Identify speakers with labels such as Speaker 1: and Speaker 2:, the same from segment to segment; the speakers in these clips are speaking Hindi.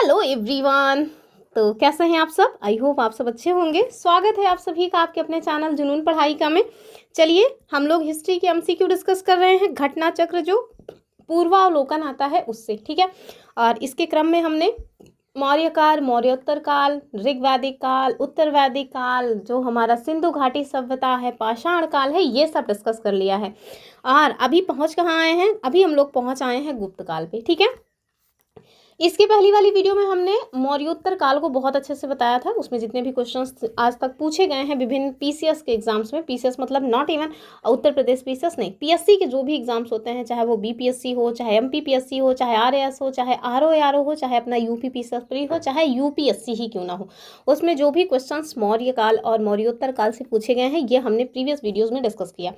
Speaker 1: Hello everyone. तो कैसे हैं आप सब? आई होप आप सब अच्छे होंगे। स्वागत है आप सभी का आपके अपने चैनल जुनून पढ़ाई का में। चलिए हम लोग हिस्ट्री के एमसीक्यू डिस्कस कर रहे हैं, घटना चक्र जो पूर्वावलोकन आता है उससे, ठीक है। और इसके क्रम में हमने मौर्य काल, मौर्योत्तर काल, ऋग्वैदिक काल, उत्तर वैदिक काल, जो हमारा सिंधु घाटी सभ्यता है, पाषाण काल है, ये सब डिस्कस कर लिया है। और अभी पहुंच कहाँ आए हैं? अभी हम लोग पहुंच आए हैं गुप्त काल पे, ठीक है। इसके पहली वाली वीडियो में हमने मौर्योत्तर काल को बहुत अच्छे से बताया था। उसमें जितने भी क्वेश्चंस आज तक पूछे गए हैं विभिन्न पीसीएस के एग्जाम्स में, पीसीएस मतलब not even Uttar Pradesh PCS नहीं, पीएससी के जो भी एग्जाम्स होते हैं, चाहे वो बीपीएससी हो, चाहे एमपीपीएससी हो, चाहे आरएएस हो, चाहे आरओ हो, चाहे अपना यूपी पीसीएस प्री हो, चाहे यूपीएससी ही क्यों ना हो, उसमें जो भी क्वेश्चन मौर्य काल और मौर्योत्तर काल से पूछे गए हैं ये हमने प्रीवियस वीडियोज में डिस्कस किया।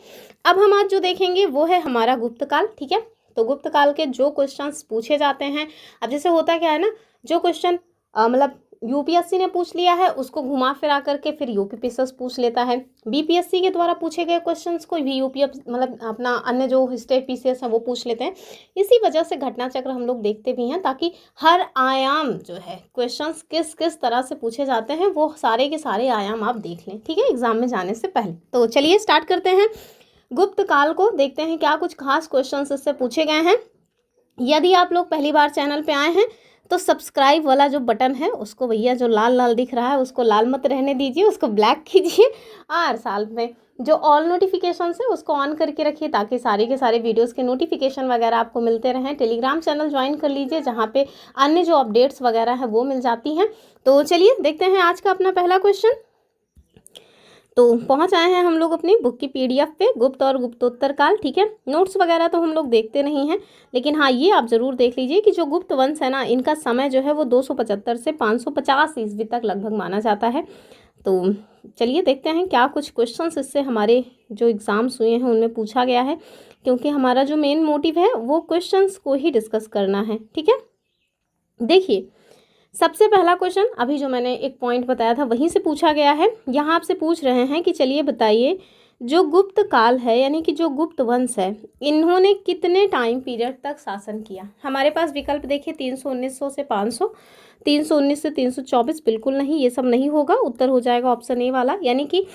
Speaker 1: अब हम आज जो देखेंगे वो है हमारा गुप्त काल, ठीक है। तो गुप्त काल के जो क्वेश्चंस पूछे जाते हैं, अब जैसे होता क्या है ना, जो क्वेश्चन मतलब यूपीएससी ने पूछ लिया है उसको घुमा फिरा करके फिर यूपीपीएससी पूछ लेता है। बीपीएससी के द्वारा पूछे गए क्वेश्चंस को भी यूपीएससी मतलब अपना अन्य जो स्टेट पीसीएस है वो पूछ लेते हैं। इसी वजह से घटना चक्र हम लोग देखते भी हैं, ताकि हर आयाम जो है क्वेश्चंस किस किस तरह से पूछे जाते हैं वो सारे के सारे आयाम आप देख लें, ठीक है, एग्जाम में जाने से पहले। तो चलिए स्टार्ट करते हैं गुप्त काल को, देखते हैं क्या कुछ खास क्वेश्चंस इससे पूछे गए हैं। यदि आप लोग पहली बार चैनल पे आए हैं तो सब्सक्राइब वाला जो बटन है उसको भैया जो लाल लाल दिख रहा है उसको लाल मत रहने दीजिए, उसको ब्लैक कीजिए और साल में जो ऑल नोटिफिकेशन है उसको ऑन करके रखिए, ताकि सारे के सारे वीडियोस के नोटिफिकेशन वगैरह आपको मिलते रहें। टेलीग्राम चैनल ज्वाइन कर लीजिए जहाँ पे अन्य जो अपडेट्स वगैरह है वो मिल जाती हैं। तो चलिए देखते हैं आज का अपना पहला क्वेश्चन। तो पहुंच आए हैं हम लोग अपनी बुक की पीडीएफ पे, गुप्त और गुप्तोत्तर काल, ठीक है। नोट्स वगैरह तो हम लोग देखते नहीं हैं, लेकिन हाँ ये आप ज़रूर देख लीजिए कि जो गुप्त वंश है ना, इनका समय जो है वो 275 से 550 ईस्वी तक लगभग माना जाता है। तो चलिए देखते हैं क्या कुछ क्वेश्चंस इससे हमारे जो एग्ज़ाम्स हुए हैं उनमें पूछा गया है, क्योंकि हमारा जो मेन मोटिव है वो क्वेश्चंस को ही डिस्कस करना है, ठीक है। देखिए सबसे पहला क्वेश्चन अभी जो मैंने एक पॉइंट बताया था वहीं से पूछा गया है। यहाँ आपसे पूछ रहे हैं कि चलिए बताइए जो गुप्त काल है यानी कि जो गुप्त वंश है इन्होंने कितने टाइम पीरियड तक शासन किया। हमारे पास विकल्प देखिए 319 से 500, 319 से 324, बिल्कुल नहीं, ये सब नहीं होगा, उत्तर हो जाएगा ऑप्शन ए वाला, यानी कि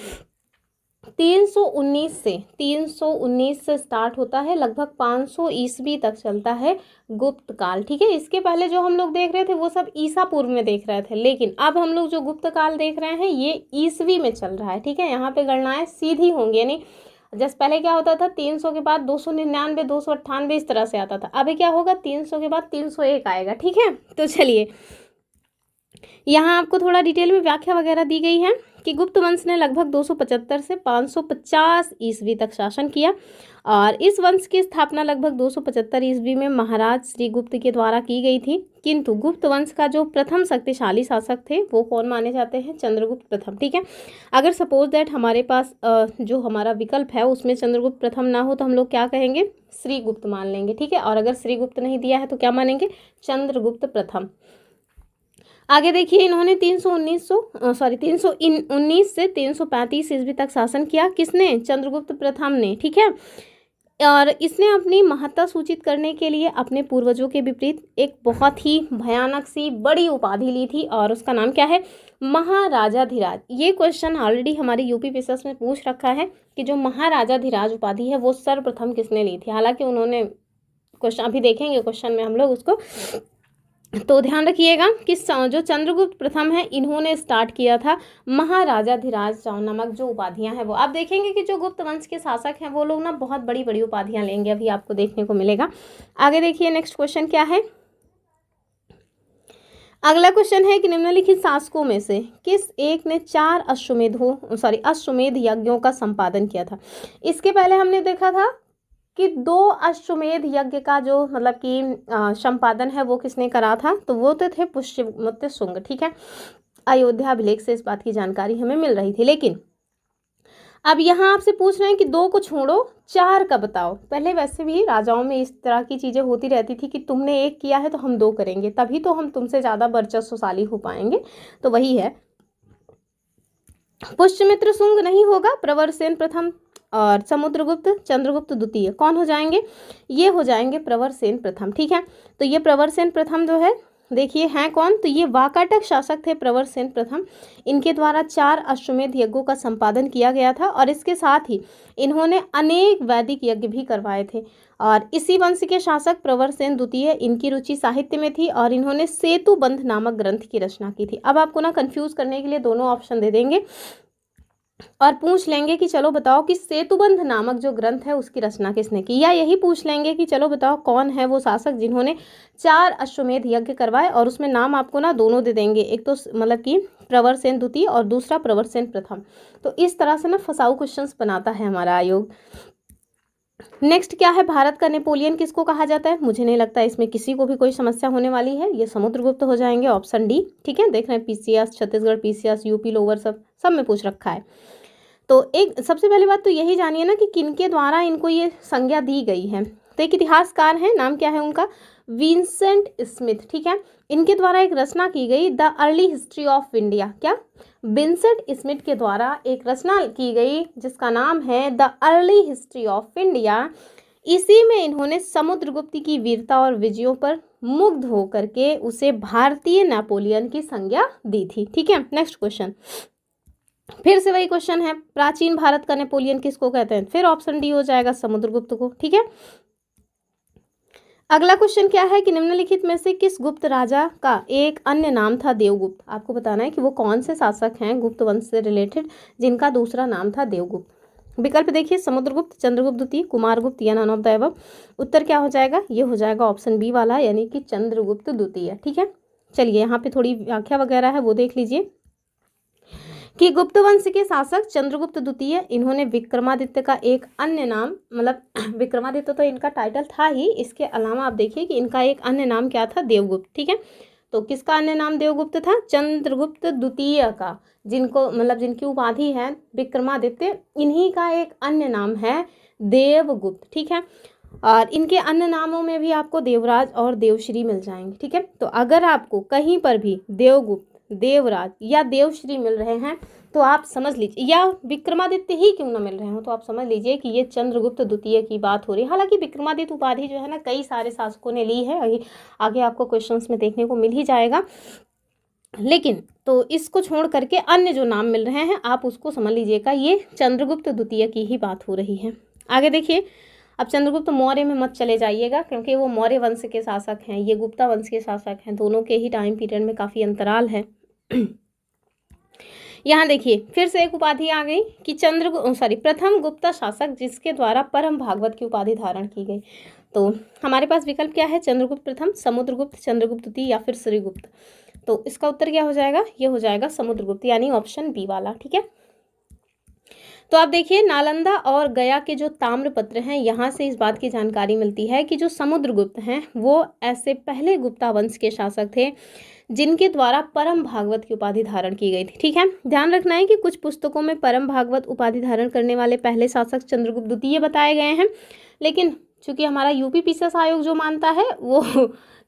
Speaker 1: 319 से स्टार्ट होता है, लगभग 500 ईस्वी तक चलता है गुप्त काल, ठीक है। इसके पहले जो हम लोग देख रहे थे वो सब ईसा पूर्व में देख रहे थे, लेकिन अब हम लोग जो गुप्त काल देख रहे हैं ये ईस्वी में चल रहा है, ठीक है। यहाँ पे गणनाएं सीधी होंगी, यानी जैसे पहले क्या होता था 300 के बाद 299, 298 इस तरह से आता था, अभी क्या होगा 300 के बाद 301 आएगा, ठीक है। तो चलिए यहाँ आपको थोड़ा डिटेल में व्याख्या वगैरह दी गई है कि गुप्त वंश ने लगभग 275 से 550 ईस्वी तक शासन किया, और इस वंश की स्थापना लगभग 275 ईस्वी में महाराज श्रीगुप्त के द्वारा की गई थी। किंतु गुप्त वंश का जो प्रथम शक्तिशाली शासक थे वो कौन माने जाते हैं? चंद्रगुप्त प्रथम, ठीक है। अगर सपोज दैट हमारे पास जो हमारा विकल्प है उसमें चंद्रगुप्त प्रथम ना हो तो हम लोग क्या कहेंगे? श्रीगुप्त मान लेंगे, ठीक है। और अगर श्रीगुप्त नहीं दिया है तो क्या मानेंगे? चंद्रगुप्त प्रथम। आगे देखिए इन्होंने 319 से 335 ईस्वी तक शासन किया। किसने? चंद्रगुप्त प्रथम ने, ठीक है। और इसने अपनी महत्ता सूचित करने के लिए अपने पूर्वजों के विपरीत एक बहुत ही भयानक सी बड़ी उपाधि ली थी, और उसका नाम क्या है? महाराजाधिराज। ये क्वेश्चन ऑलरेडी हमारे यूपी पीसीएस में पूछ रखा है कि जो महाराजाधिराज उपाधि है वो सर्वप्रथम किसने ली थी। हालांकि उन्होंने क्वेश्चन अभी देखेंगे क्वेश्चन में हम लोग उसको, तो ध्यान रखिएगा कि जो चंद्रगुप्त प्रथम है इन्होंने स्टार्ट किया था महाराजाधिराज नामक जो उपाधियां हैं वो। आप देखेंगे कि जो गुप्त वंश के शासक हैं वो लोग ना बहुत बड़ी बड़ी उपाधियां लेंगे, अभी आपको देखने को मिलेगा। आगे देखिए नेक्स्ट क्वेश्चन क्या है। अगला क्वेश्चन है कि निम्नलिखित शासकों में से किस एक ने 4 अश्वमेध यज्ञों का संपादन किया था। इसके पहले हमने देखा था कि 2 अश्वमेध यज्ञ का जो मतलब कि संपादन है वो किसने करा था, तो वो तो थे पुष्यमित्र शुंग, ठीक है। अयोध्या अभिलेख से इस बात की जानकारी हमें मिल रही थी। लेकिन अब यहाँ आपसे पूछ रहे हैं कि 2 को छोड़ो 4 का बताओ। पहले वैसे भी राजाओं में इस तरह की चीजें होती रहती थी कि तुमने 1 किया है तो हम 2 करेंगे, तभी तो हम तुमसे ज्यादा वर्चस्वशाली हो पाएंगे। तो वही है, पुष्यमित्र शुंग नहीं होगा, प्रवरसेन प्रथम और समुद्रगुप्त चंद्रगुप्त द्वितीय कौन हो जाएंगे? ये हो जाएंगे प्रवरसेन प्रथम, ठीक है। तो ये प्रवरसेन प्रथम जो है देखिए हैं कौन, तो ये वाकाटक शासक थे प्रवर सेन प्रथम। इनके द्वारा 4 अश्वमेध यज्ञों का संपादन किया गया था और इसके साथ ही इन्होंने अनेक वैदिक यज्ञ भी करवाए थे। और इसी वंश के शासक प्रवर सेन द्वितीय, इनकी रुचि साहित्य में थी और इन्होंने सेतुबंध नामक ग्रंथ की रचना की थी। अब आपको ना कंफ्यूज करने के लिए दोनों ऑप्शन दे देंगे और पूछ लेंगे कि चलो बताओ कि सेतुबंध नामक जो ग्रंथ है उसकी रचना किसने की, या यही पूछ लेंगे कि चलो बताओ कौन है वो शासक जिन्होंने 4 अश्वमेध यज्ञ करवाए, और उसमें नाम आपको ना दोनों दे देंगे, एक तो मतलब कि प्रवर सेन द्वितीय और दूसरा प्रवर सेन प्रथम। तो इस तरह से ना फसाऊ क्वेश्चंस बनाता है हमारा आयोग। नेक्स्ट क्या है, भारत का नेपोलियन किसको कहा जाता है? मुझे नहीं लगता इसमें किसी को भी कोई समस्या होने वाली है, ये समुद्रगुप्त हो जाएंगे, ऑप्शन डी। ठीक है, देख रहे हैं PCS, Chhattisgarh PCS, UP lower, सब में पूछ रखा है। तो एक सबसे पहली बात तो यही जानिए ना कि किनके द्वारा इनको ये संज्ञा दी गई है। तो एक इतिहासकार हैं, नाम क्या है उनका? Vincent Smith. ठीक है, इनके द्वारा एक रचना की गई the early history of India. क्या? विंसेंट स्मिथ के द्वारा एक रचना की गई जिसका नाम है the early history of India. इसी में इन्होंने समुद्रगुप्त की वीरता और विजयों पर मुग्ध होकर के उसे भारतीय नेपोलियन की संज्ञा दी थी। ठीक है, नेक्स्ट क्वेश्चन, फिर से वही क्वेश्चन है, प्राचीन भारत का नेपोलियन किसको कहते हैं? फिर ऑप्शन डी हो जाएगा समुद्रगुप्त को। ठीक है, अगला क्वेश्चन क्या है कि निम्नलिखित में से किस गुप्त राजा का एक अन्य नाम था देवगुप्त? आपको बताना है कि वो कौन से शासक हैं गुप्त वंश से रिलेटेड जिनका दूसरा नाम था देवगुप्त। विकल्प देखिए, समुद्रगुप्त, चंद्रगुप्त द्वितीय, कुमारगुप्त या नन ऑफ द अबव। उत्तर क्या हो जाएगा? ये हो जाएगा ऑप्शन बी वाला, यानी कि चंद्रगुप्त द्वितीय। ठीक है, चलिए यहाँ पे थोड़ी व्याख्या वगैरह है वो देख लीजिए कि गुप्त वंश के शासक चंद्रगुप्त द्वितीय, इन्होंने विक्रमादित्य का एक अन्य नाम, मतलब विक्रमादित्य तो इनका टाइटल था ही, इसके अलावा आप देखिए कि इनका एक अन्य नाम क्या था? देवगुप्त। ठीक है, तो किसका अन्य नाम देवगुप्त था? चंद्रगुप्त द्वितीय का, जिनको मतलब जिनकी उपाधि है विक्रमादित्य, इन्हीं का एक अन्य नाम है देवगुप्त। ठीक है, और इनके अन्य नामों में भी आपको देवराज और देवश्री मिल जाएंगे। ठीक है, तो अगर आपको कहीं पर भी देवगुप्त, देवराज या देवश्री मिल रहे हैं तो आप समझ लीजिए, या विक्रमादित्य ही क्यों ना मिल रहे हो तो आप समझ लीजिए कि ये चंद्रगुप्त द्वितीय की बात हो रही है। हालांकि विक्रमादित्य उपाधि जो है ना कई सारे शासकों ने ली है, आगे आपको क्वेश्चंस में देखने को मिल ही जाएगा, लेकिन तो इसको छोड़ करके अन्य जो नाम मिल रहे हैं आप उसको समझ लीजिएगा ये चंद्रगुप्त द्वितीय की ही बात हो रही है। आगे देखिए, अब चंद्रगुप्त मौर्य में मत चले जाइएगा क्योंकि वो मौर्य वंश के शासक हैं, ये गुप्ता वंश के शासक हैं, दोनों के ही टाइम पीरियड में काफ़ी अंतराल है। यहाँ देखिए फिर से एक उपाधि आ गई कि प्रथम गुप्ता शासक जिसके द्वारा परम भागवत की उपाधि धारण की गई। तो हमारे पास विकल्प क्या है? चंद्रगुप्त प्रथम, समुद्रगुप्त, चंद्रगुप्त द्वितीय या फिर श्रीगुप्त। तो इसका उत्तर क्या हो जाएगा? ये हो जाएगा समुद्रगुप्त, यानी ऑप्शन बी वाला। ठीक है, तो आप देखिए नालंदा और गया के जो ताम्रपत्र हैं यहाँ से इस बात की जानकारी मिलती है कि जो समुद्रगुप्त हैं वो ऐसे पहले गुप्ता वंश के शासक थे जिनके द्वारा परम भागवत की उपाधि धारण की गई थी। ठीक है, ध्यान रखना है कि कुछ पुस्तकों में परम भागवत उपाधि धारण करने वाले पहले शासक चंद्रगुप्त द्वितीय बताए गए हैं, लेकिन चूंकि हमारा यूपी पीसीएस आयोग जो मानता है वो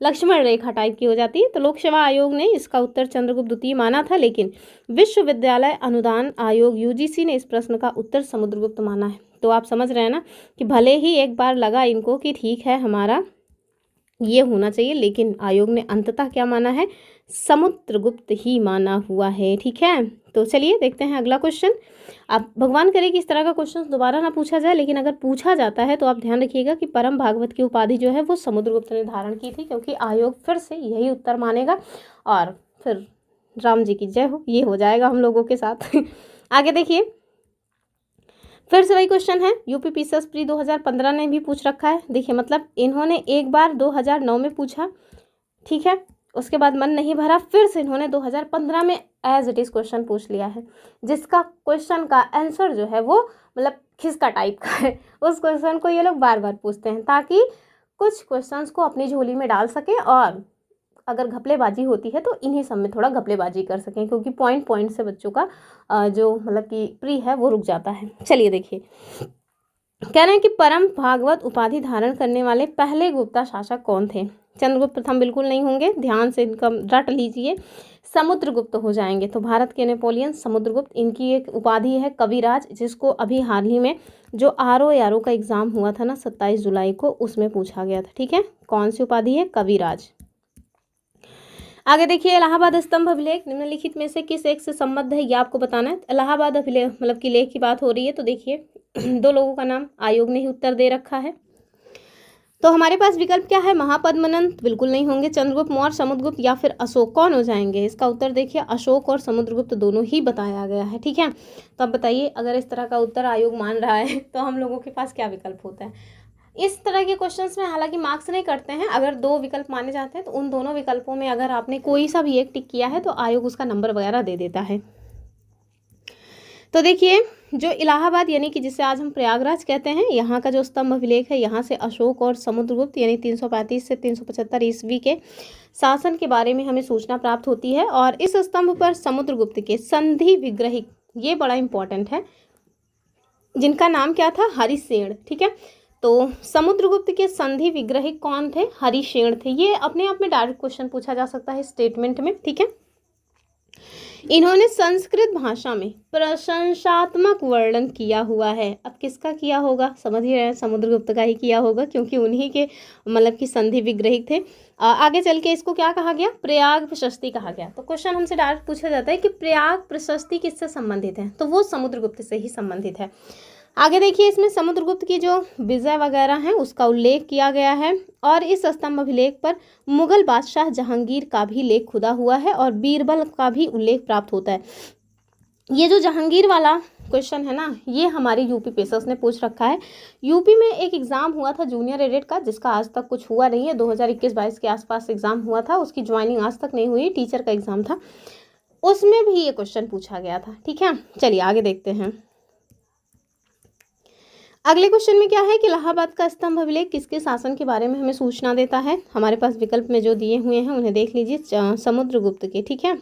Speaker 1: लक्ष्मण रेखा टाइप की हो जाती है, तो लोक सेवा आयोग ने इसका उत्तर चंद्रगुप्त द्वितीय माना था, लेकिन विश्वविद्यालय अनुदान आयोग यूजीसी ने इस प्रश्न का उत्तर समुद्रगुप्त माना है। तो आप समझ रहे हैं ना कि भले ही एक बार लगा इनको कि ठीक है हमारा ये होना चाहिए, लेकिन आयोग ने अंततः क्या माना है? समुद्रगुप्त ही माना हुआ है। ठीक है, तो चलिए देखते हैं अगला क्वेश्चन। आप भगवान करे कि इस तरह का क्वेश्चन दोबारा ना पूछा जाए, लेकिन अगर पूछा जाता है तो आप ध्यान रखिएगा कि परम भागवत की उपाधि जो है वो समुद्रगुप्त ने धारण की थी, क्योंकि आयोग फिर से यही उत्तर मानेगा और फिर राम जी की जय हो, ये हो जाएगा हम लोगों के साथ। आगे देखिए फिर से वही क्वेश्चन है, यूपी पीसीएस प्री 2015 ने भी पूछ रखा है। देखिए मतलब इन्होंने एक बार 2009 में पूछा, ठीक है, उसके बाद मन नहीं भरा, फिर से इन्होंने 2015 में एज इट इज़ क्वेश्चन पूछ लिया है, जिसका क्वेश्चन का आंसर जो है वो मतलब खिसका टाइप का है। उस क्वेश्चन को ये लोग बार बार पूछते हैं ताकि कुछ क्वेश्चंस को अपनी झोली में डाल सकें, और अगर घपलेबाजी होती है तो इन्हीं सब में थोड़ा घपलेबाजी कर सकें, क्योंकि पॉइंट से बच्चों का जो मतलब कि प्री है वो रुक जाता है। चलिए देखिए, कह रहे हैं कि परम भागवत उपाधि धारण करने वाले पहले गुप्ता शासक कौन थे? चंद्रगुप्त प्रथम बिल्कुल नहीं होंगे, ध्यान से इनका रट लीजिए, समुद्रगुप्त हो जाएंगे। तो भारत के नेपोलियन समुद्रगुप्त, इनकी एक उपाधि है कविराज, जिसको अभी हाल ही में जो RO का एग्जाम हुआ था ना 27 जुलाई को, उसमें पूछा गया था। ठीक है, कौन सी उपाधि है? कविराज। आगे देखिए, इलाहाबाद स्तंभ अभिलेख निम्नलिखित में से किस एक से संबद्ध है, ये आपको बताना है। इलाहाबाद अभिलेख मतलब कि लेख की बात हो रही है, तो देखिए दो लोगों का नाम आयोग ने ही उत्तर दे रखा है। तो हमारे पास विकल्प क्या है, महापद्मनंद बिल्कुल नहीं होंगे, चंद्रगुप्त मौर्य, समुद्रगुप्त या फिर अशोक, कौन हो जाएंगे। इसका उत्तर देखिए अशोक और समुद्रगुप्त दोनों ही बताया गया है। ठीक है, तो अब बताइए, अगर इस तरह का उत्तर आयोग मान रहा है तो हम लोगों के पास क्या विकल्प होता है। इस तरह के क्वेश्चंस में हालांकि मार्क्स नहीं करते हैं, अगर दो विकल्प माने जाते हैं तो उन दोनों विकल्पों में अगर आपने कोई सा भी एक टिक किया है तो आयोग उसका नंबर वगैरह दे देता है। तो देखिए, जो इलाहाबाद यानी कि जिसे आज हम प्रयागराज कहते हैं, यहाँ का जो स्तंभ अभिलेख है, यहाँ से अशोक और समुद्रगुप्त यानी 335 से 375 ईस्वी के शासन के बारे में हमें सूचना प्राप्त होती है। और इस स्तंभ पर समुद्रगुप्त के संधि विग्रहिक, ये बड़ा इंपॉर्टेंट है, जिनका नाम क्या था, हरिसेन। ठीक है, तो समुद्रगुप्त के संधि विग्रहिक कौन थे, हरिसेन थे। ये अपने आप में डायरेक्ट क्वेश्चन पूछा जा सकता है स्टेटमेंट में। ठीक है, इन्होंने संस्कृत भाषा में प्रशंसात्मक वर्णन किया हुआ है। अब किसका किया होगा, समझ ही रहे हैं, समुद्रगुप्त का ही किया होगा, क्योंकि उन्हीं के मतलब कि संधि विग्रहिक थे। आगे चल के इसको क्या कहा गया, प्रयाग प्रशस्ति कहा गया। तो क्वेश्चन हमसे डायरेक्ट पूछा जाता है कि प्रयाग प्रशस्ति किससे संबंधित है, तो वो समुद्रगुप्त से ही संबंधित है। आगे देखिए, इसमें समुद्रगुप्त की जो विजय वगैरह हैं उसका उल्लेख किया गया है। और इस स्तंभ अभिलेख पर मुगल बादशाह जहांगीर का भी लेख खुदा हुआ है और बीरबल का भी उल्लेख प्राप्त होता है। ये जो जहांगीर वाला क्वेश्चन है ना, ये हमारे यूपी पेसर्स ने पूछ रखा है। यूपी में एक एग्जाम हुआ था जूनियर एडिट का, जिसका आज तक कुछ हुआ नहीं है। 2021-22 के आसपास एग्जाम हुआ था, उसकी ज्वाइनिंग आज तक नहीं हुई, टीचर का एग्जाम था, उसमें भी ये क्वेश्चन पूछा गया था। ठीक है, चलिए आगे देखते हैं। अगले क्वेश्चन में क्या है कि इलाहाबाद का स्तंभ अभिलेख किसके शासन के बारे में हमें सूचना देता है। हमारे पास विकल्प में जो दिए हुए हैं उन्हें देख लीजिए, समुद्रगुप्त के। ठीक है,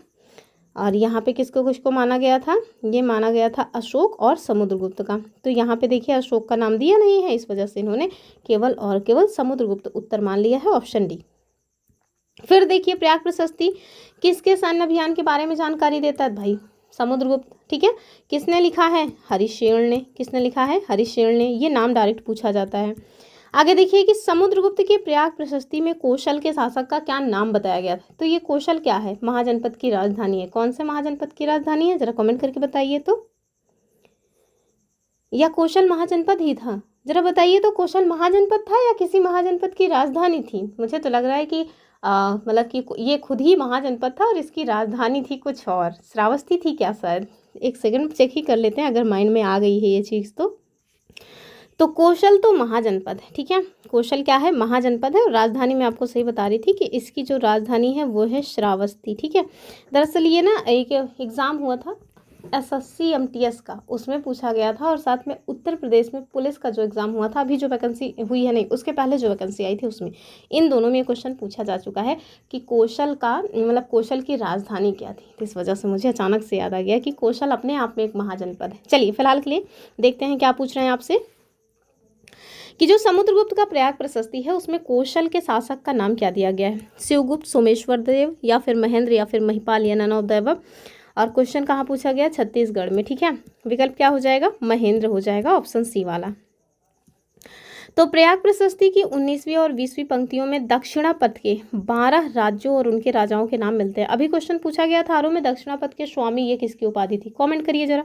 Speaker 1: और यहाँ पे किसको माना गया था, ये माना गया था अशोक और समुद्रगुप्त का। तो यहाँ पे देखिए अशोक का नाम दिया नहीं है, इस वजह से इन्होंने केवल और केवल समुद्रगुप्त उत्तर मान लिया है, ऑप्शन डी। फिर देखिए, प्रयाग प्रशस्ति किसके सैन्य अभियान के बारे में जानकारी देता है, भाई समुद्रगुप्त। ठीक है, किसने लिखा है, हरिसेन ने। किसने लिखा है, हरिसेन ने। ये नाम डायरेक्ट पूछा जाता है। आगे देखिए कि समुद्रगुप्त के प्रयाग प्रशस्ति में कौशल के शासक का क्या नाम बताया गया था। तो ये कौशल क्या है, महाजनपद की राजधानी है। कौन से महाजनपद की राजधानी है, जरा कमेंट करके बताइए तो। या कौशल महाजनपद ही था, जरा बताइए तो। कौशल महाजनपद था या किसी महाजनपद की राजधानी थी। मुझे तो लग रहा है कि मतलब कि ये खुद ही महाजनपद था और इसकी राजधानी थी कुछ और, श्रावस्ती थी क्या शायद। एक सेकंड चेक ही कर लेते हैं, अगर माइंड में आ गई है ये चीज़ तो कौशल तो महाजनपद है। ठीक है, कौशल क्या है, महाजनपद है। और राजधानी मैं आपको सही बता रही थी कि इसकी जो राजधानी है वो है श्रावस्ती। ठीक है, दरअसल ये ना एक एग्ज़ाम हुआ था SSC MTS का, उसमें पूछा गया था। और साथ में उत्तर प्रदेश में पुलिस का जो एग्ज़ाम हुआ था, अभी जो वैकेंसी हुई है, नहीं उसके पहले जो वैकेंसी आई थी उसमें, इन दोनों में ये क्वेश्चन पूछा जा चुका है कि कौशल का मतलब कौशल की राजधानी क्या थी। इस वजह से मुझे अचानक से याद आ गया कि कौशल अपने आप में एक महाजनपद है। चलिए फिलहाल के लिए देखते हैं क्या पूछ रहे हैं आपसे, कि जो समुद्रगुप्त का प्रयाग प्रशस्ति है उसमें कौशल के शासक का नाम क्या दिया गया है, शिवगुप्त, सोमेश्वर देव या फिर महेंद्र या फिर महिपाल या नन ऑफ द अबव। और क्वेश्चन कहाँ पूछा गया, छत्तीसगढ़ में। ठीक है, विकल्प क्या हो जाएगा, महेंद्र हो जाएगा, ऑप्शन सी वाला। तो प्रयाग प्रशस्ति की 19वीं और 20वीं पंक्तियों में दक्षिणापथ के 12 राज्यों और उनके राजाओं के नाम मिलते हैं। अभी क्वेश्चन पूछा गया था आरों में दक्षिणापथ के स्वामी ये किसकी उपाधि थी, कमेंट करिए जरा।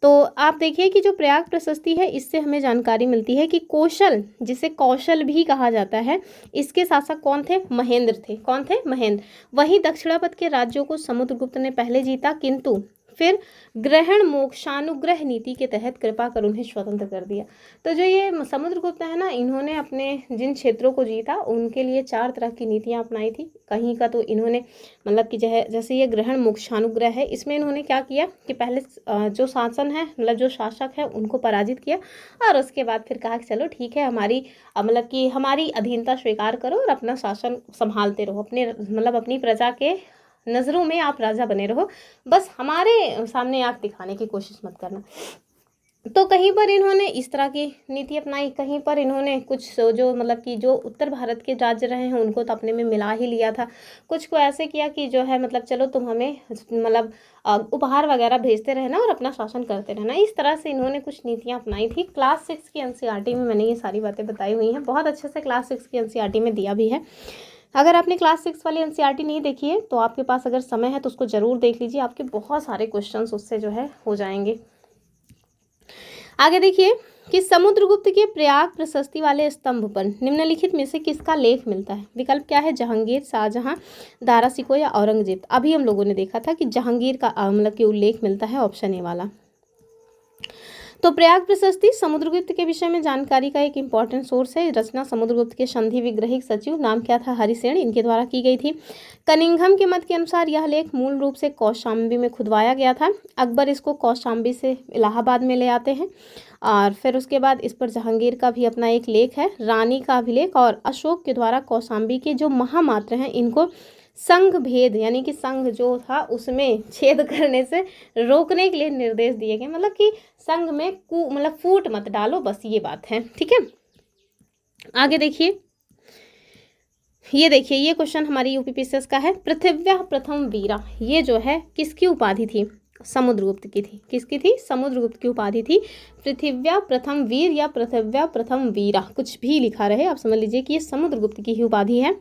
Speaker 1: तो आप देखिए कि जो प्रयाग प्रशस्ति है इससे हमें जानकारी मिलती है कि कौशल, जिसे कौशल भी कहा जाता है, इसके शासक कौन थे, महेंद्र थे। कौन थे, महेंद्र। वहीं दक्षिणापथ के राज्यों को समुद्रगुप्त ने पहले जीता, किंतु फिर ग्रहण मोक्षानुग्रह नीति के तहत कृपा कर उन्हें स्वतंत्र कर दिया। तो जो ये समुद्रगुप्त है ना, इन्होंने अपने जिन क्षेत्रों को जीता उनके लिए 4 तरह की नीतियां अपनाई थी। कहीं का तो इन्होंने मतलब कि जैसे ये ग्रहण मोक्षानुग्रह है, इसमें इन्होंने क्या किया कि पहले जो शासन है मतलब जो शासक है उनको पराजित किया, और उसके बाद फिर कहा कि चलो ठीक है, हमारी मतलब कि हमारी अधीनता स्वीकार करो और अपना शासन संभालते रहो, अपने मतलब अपनी प्रजा के नज़रों में आप राजा बने रहो, बस हमारे सामने आंख दिखाने की कोशिश मत करना। तो कहीं पर इन्होंने इस तरह की नीति अपनाई, कहीं पर इन्होंने कुछ जो मतलब कि जो उत्तर भारत के राज्य रहे हैं उनको तो अपने में मिला ही लिया था। कुछ को ऐसे किया कि जो है मतलब चलो तुम हमें मतलब उपहार वगैरह भेजते रहना और अपना शासन करते रहना। इस तरह से इन्होंने कुछ नीतियाँ अपनाई थी। क्लास 6 की NCERT में मैंने ये सारी बातें बताई हुई हैं, बहुत अच्छे से क्लास 6 की NCERT में दिया भी है। अगर आपने क्लास 6 वाली एनसीईआरटी नहीं देखी है तो आपके पास अगर समय है तो उसको ज़रूर देख लीजिए, आपके बहुत सारे क्वेश्चंस उससे जो है हो जाएंगे। आगे देखिए कि समुद्रगुप्त के प्रयाग प्रशस्ति वाले स्तंभ पर निम्नलिखित में से किसका लेख मिलता है। विकल्प क्या है, जहांगीर, शाहजहां, दारा शिकोह या औरंगजेब। अभी हम लोगों ने देखा था कि जहांगीर का मतलब कि उल्लेख मिलता है, ऑप्शन ए वाला। तो प्रयाग प्रशस्ति समुद्रगुप्त के विषय में जानकारी का एक इंपॉर्टेंट सोर्स है। रचना समुद्रगुप्त के संधि विग्रहिक सचिव, नाम क्या था, हरिसेन, इनके द्वारा की गई थी। कनिंघम के मत के अनुसार यह लेख मूल रूप से कौशाम्बी में खुदवाया गया था। अकबर इसको कौशाम्बी से इलाहाबाद में ले आते हैं और फिर उसके बाद इस पर जहांगीर का भी अपना एक लेख है, रानी का अभिलेख, और अशोक के द्वारा कौशाम्बी के जो महामात्र हैं इनको संघ भेद यानी कि संघ जो था उसमें छेद करने से रोकने के लिए निर्देश दिए गए, मतलब कि संघ में मतलब फूट मत डालो, बस ये बात है। ठीक है, आगे देखिए, ये देखिए ये क्वेश्चन हमारी यूपीपीसीएस का है। पृथिव्या प्रथम वीरा, ये जो है किसकी उपाधि थी, समुद्रगुप्त की थी। किसकी थी, समुद्रगुप्त की उपाधि थी। पृथिव्या प्रथम वीर या पृथिव्या प्रथम वीरा, कुछ भी लिखा रहे, आप समझ लीजिए कि ये समुद्रगुप्त की ही उपाधि है।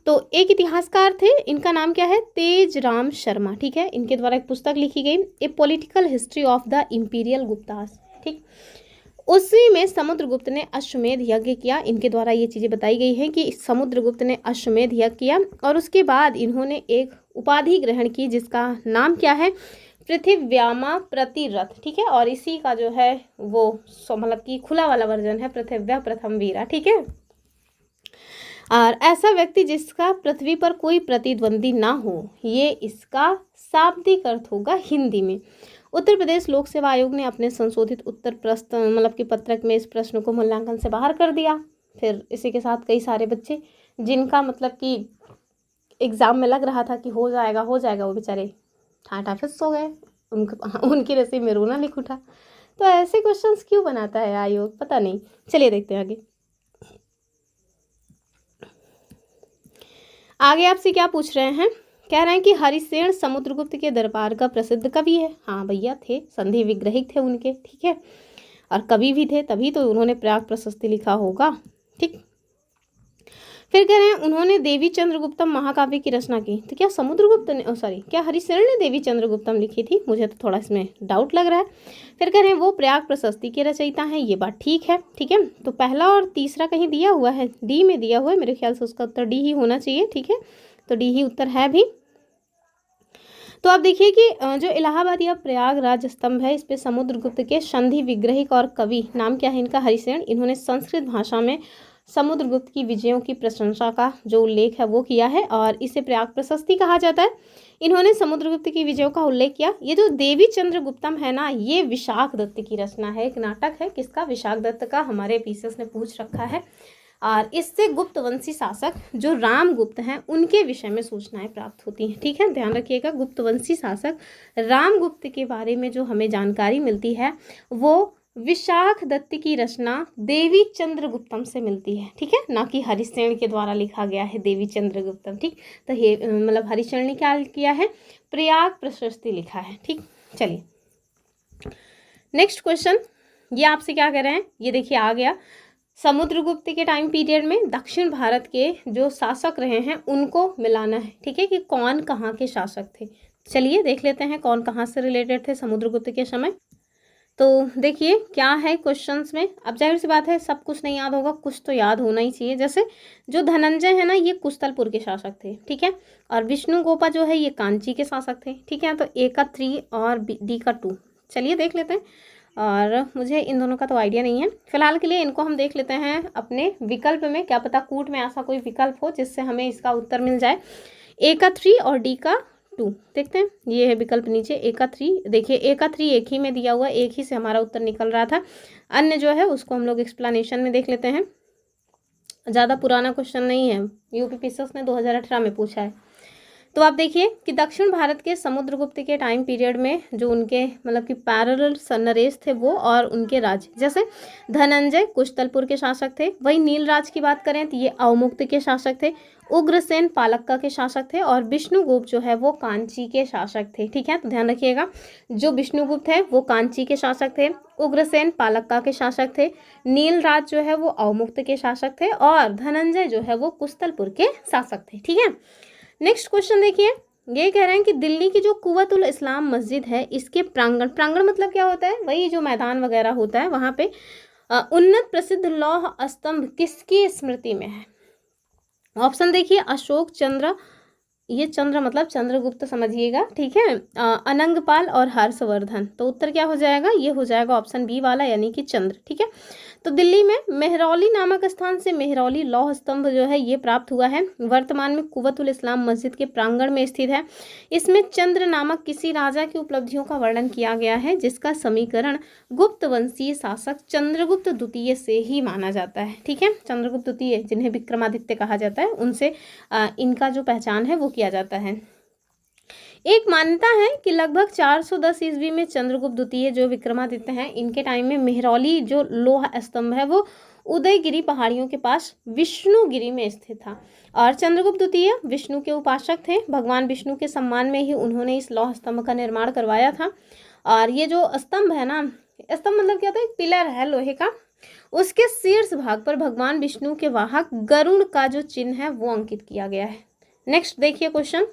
Speaker 1: तो एक इतिहासकार थे, इनका नाम क्या है, तेजराम शर्मा। ठीक है, इनके द्वारा एक पुस्तक लिखी गई, a political history of the imperial Guptas. ठीक, उसी में समुद्रगुप्त ने अश्वमेध यज्ञ किया। इनके द्वारा ये चीज़ें बताई गई हैं कि समुद्रगुप्त ने अश्वमेध यज्ञ किया और उसके बाद इन्होंने एक उपाधि ग्रहण की जिसका नाम क्या है, पृथिव्यामा प्रतिरथ। ठीक है, और इसी का जो है वो मतलब कि खुला वाला वर्जन है पृथिव्या प्रथम वीरा। ठीक है, और ऐसा व्यक्ति जिसका पृथ्वी पर कोई प्रतिद्वंदी ना हो, ये इसका शाब्दिक अर्थ होगा हिंदी में। उत्तर प्रदेश लोक सेवा आयोग ने अपने संशोधित उत्तर प्रश्न मतलब कि पत्रक में इस प्रश्न को मूल्यांकन से बाहर कर दिया। फिर इसी के साथ कई सारे बच्चे जिनका मतलब कि एग्जाम में लग रहा था कि हो जाएगा वो बेचारे ठाठा फिस हो गए, उनकी नसीब में रोना लिख उठा। तो ऐसे क्वेश्चंस क्यों बनाता है आयोग, पता नहीं। चलिए देखते हैं आगे। आगे आपसे क्या पूछ रहे हैं, कह रहे हैं कि हरिसेन समुद्रगुप्त के दरबार का प्रसिद्ध कवि है। हाँ भैया थे, संधि विग्रहिक थे उनके। ठीक है, और कवि भी थे, तभी तो उन्होंने प्रयाग प्रशस्ति लिखा होगा। ठीक, फिर कह रहे हैं उन्होंने देवी चंद्रगुप्तम महाकाव्य की रचना की। तो क्या समुद्रगुप्त ने सॉरी क्या हरिसेन ने देवी चंद्रगुप्तम लिखी थी, मुझे तो थोड़ा इसमें डाउट लग रहा है। फिर कह रहे हैं वो प्रयाग प्रशस्ति के रचयिता हैं, ये बात ठीक है। ठीक है, तो पहला और तीसरा कहीं दिया हुआ है, डी में दिया हुआ है, मेरे ख्याल से उसका उत्तर डी ही होना चाहिए। ठीक है, तो डी ही उत्तर है भी। तो आप देखिए कि जो इलाहाबाद या प्रयागराज स्तंभ है, इस पे समुद्रगुप्त के संधि विग्रहिक और कवि, नाम क्या है इनका, हरिसेन, इन्होंने संस्कृत भाषा में समुद्रगुप्त की विजयों की प्रशंसा का जो उल्लेख है वो किया है और इसे प्रयाग प्रशस्ति कहा जाता है। इन्होंने समुद्रगुप्त की विजयों का उल्लेख किया। ये जो देवी चंद्रगुप्तम है ना, ये विशाख दत्त की रचना है, एक नाटक है। किसका, विशाख दत्त का। हमारे पीसीएस ने पूछ रखा है और इससे गुप्तवंशी शासक जो रामगुप्त हैं उनके विषय में सूचनाएं प्राप्त होती हैं। ठीक है, ध्यान रखिएगा, गुप्तवंशी शासक रामगुप्त के बारे में जो हमें जानकारी मिलती है वो विशाख दत्त की रचना देवी चंद्रगुप्तम से मिलती है। ठीक है, ना कि हरिसेन के द्वारा लिखा गया है देवी चंद्रगुप्तम। ठीक, तो ये मतलब हरिसेन ने क्या किया है, प्रयाग प्रशस्ति लिखा है। ठीक, चलिए नेक्स्ट क्वेश्चन, ये आपसे क्या कह रहे हैं, ये देखिए आ गया। समुद्रगुप्त के टाइम पीरियड में दक्षिण भारत के जो शासक रहे हैं उनको मिलाना है। ठीक है, कि कौन कहाँ के शासक थे। चलिए देख लेते हैं कौन कहाँ से रिलेटेड थे समुद्रगुप्त के समय। तो देखिए क्या है क्वेश्चंस में। अब जाहिर सी बात है सब कुछ नहीं याद होगा, कुछ तो याद होना ही चाहिए। जैसे जो धनंजय है ना, ये कुस्तलपुर के शासक थे। ठीक है, और विष्णु गोपा जो है ये कांची के शासक थे। ठीक है, तो ए का 3 और डी का 2। चलिए देख लेते हैं, और मुझे इन दोनों का तो आइडिया नहीं है फिलहाल के लिए। इनको हम देख लेते हैं अपने विकल्प में, क्या पता कूट में ऐसा कोई विकल्प हो जिससे हमें इसका उत्तर मिल जाए। ए का 3 और डी का 2 देखते हैं। ये है विकल्प नीचे, ए का 3। देखिए ए का 3 एक ही में दिया हुआ, एक ही से हमारा उत्तर निकल रहा था। अन्य जो है उसको हम लोग एक्सप्लेनेशन में देख लेते हैं। ज़्यादा पुराना क्वेश्चन नहीं है, यूपीपीसीएस ने 2018 में पूछा है। तो आप देखिए कि दक्षिण भारत के समुद्रगुप्त के टाइम पीरियड में जो उनके मतलब कि पैरेलल नरेश थे वो और उनके राज्य, जैसे धनंजय कुशतलपुर के शासक थे, वही नीलराज की बात करें तो ये अवमुक्त के शासक थे, उग्रसेन पालक्का के शासक थे और विष्णुगुप्त जो है वो कांची के शासक थे। ठीक है, तो ध्यान रखिएगा, जो विष्णुगुप्त है वो कांची के शासक थे, उग्रसेन पालक्का के शासक थे, नीलराज जो है वो अवमुक्त के शासक थे और धनंजय जो है वो कुशतलपुर के शासक थे। ठीक है, नेक्स्ट क्वेश्चन देखिए, ये कह रहे हैं कि दिल्ली की जो कुव्वतुल इस्लाम मस्जिद है इसके प्रांगण, प्रांगण मतलब क्या होता है, वही जो मैदान वगैरह होता है वहाँ पे उन्नत प्रसिद्ध लौह स्तंभ किसकी स्मृति में है। ऑप्शन देखिए, अशोक चंद्र, ये चंद्र मतलब चंद्रगुप्त समझिएगा, ठीक है, अनंगपाल और हर्षवर्धन। तो उत्तर क्या हो जाएगा, ये हो जाएगा ऑप्शन बी वाला यानी कि चंद्र। ठीक है, तो दिल्ली में मेहरौली नामक स्थान से मेहरौली लौह स्तंभ जो है ये प्राप्त हुआ है, वर्तमान में कुव्वतुल इस्लाम मस्जिद के प्रांगण में स्थित है। इसमें चंद्र नामक किसी राजा की उपलब्धियों का वर्णन किया गया है जिसका समीकरण गुप्त वंशीय शासक चंद्रगुप्त द्वितीय से ही माना जाता है। ठीक है, चंद्रगुप्त द्वितीय जिन्हें विक्रमादित्य कहा जाता है उनसे इनका जो पहचान है वो किया जाता है। एक मान्यता है कि लगभग 410 ईस्वी में चंद्रगुप्त द्वितीय जो विक्रमादित्य हैं इनके टाइम में मेहरौली जो लोह स्तंभ है वो उदयगिरी पहाड़ियों के पास विष्णुगिरी में स्थित था और चंद्रगुप्त द्वितीय विष्णु के उपासक थे। भगवान विष्णु के सम्मान में ही उन्होंने इस लौह स्तंभ का निर्माण करवाया था। और ये जो स्तंभ है ना, स्तंभ मतलब क्या होता है, एक पिलर है लोहे का, उसके शीर्ष भाग पर भगवान विष्णु के वाहक गरुड़ का जो चिन्ह है वो अंकित किया गया है। नेक्स्ट देखिए क्वेश्चन,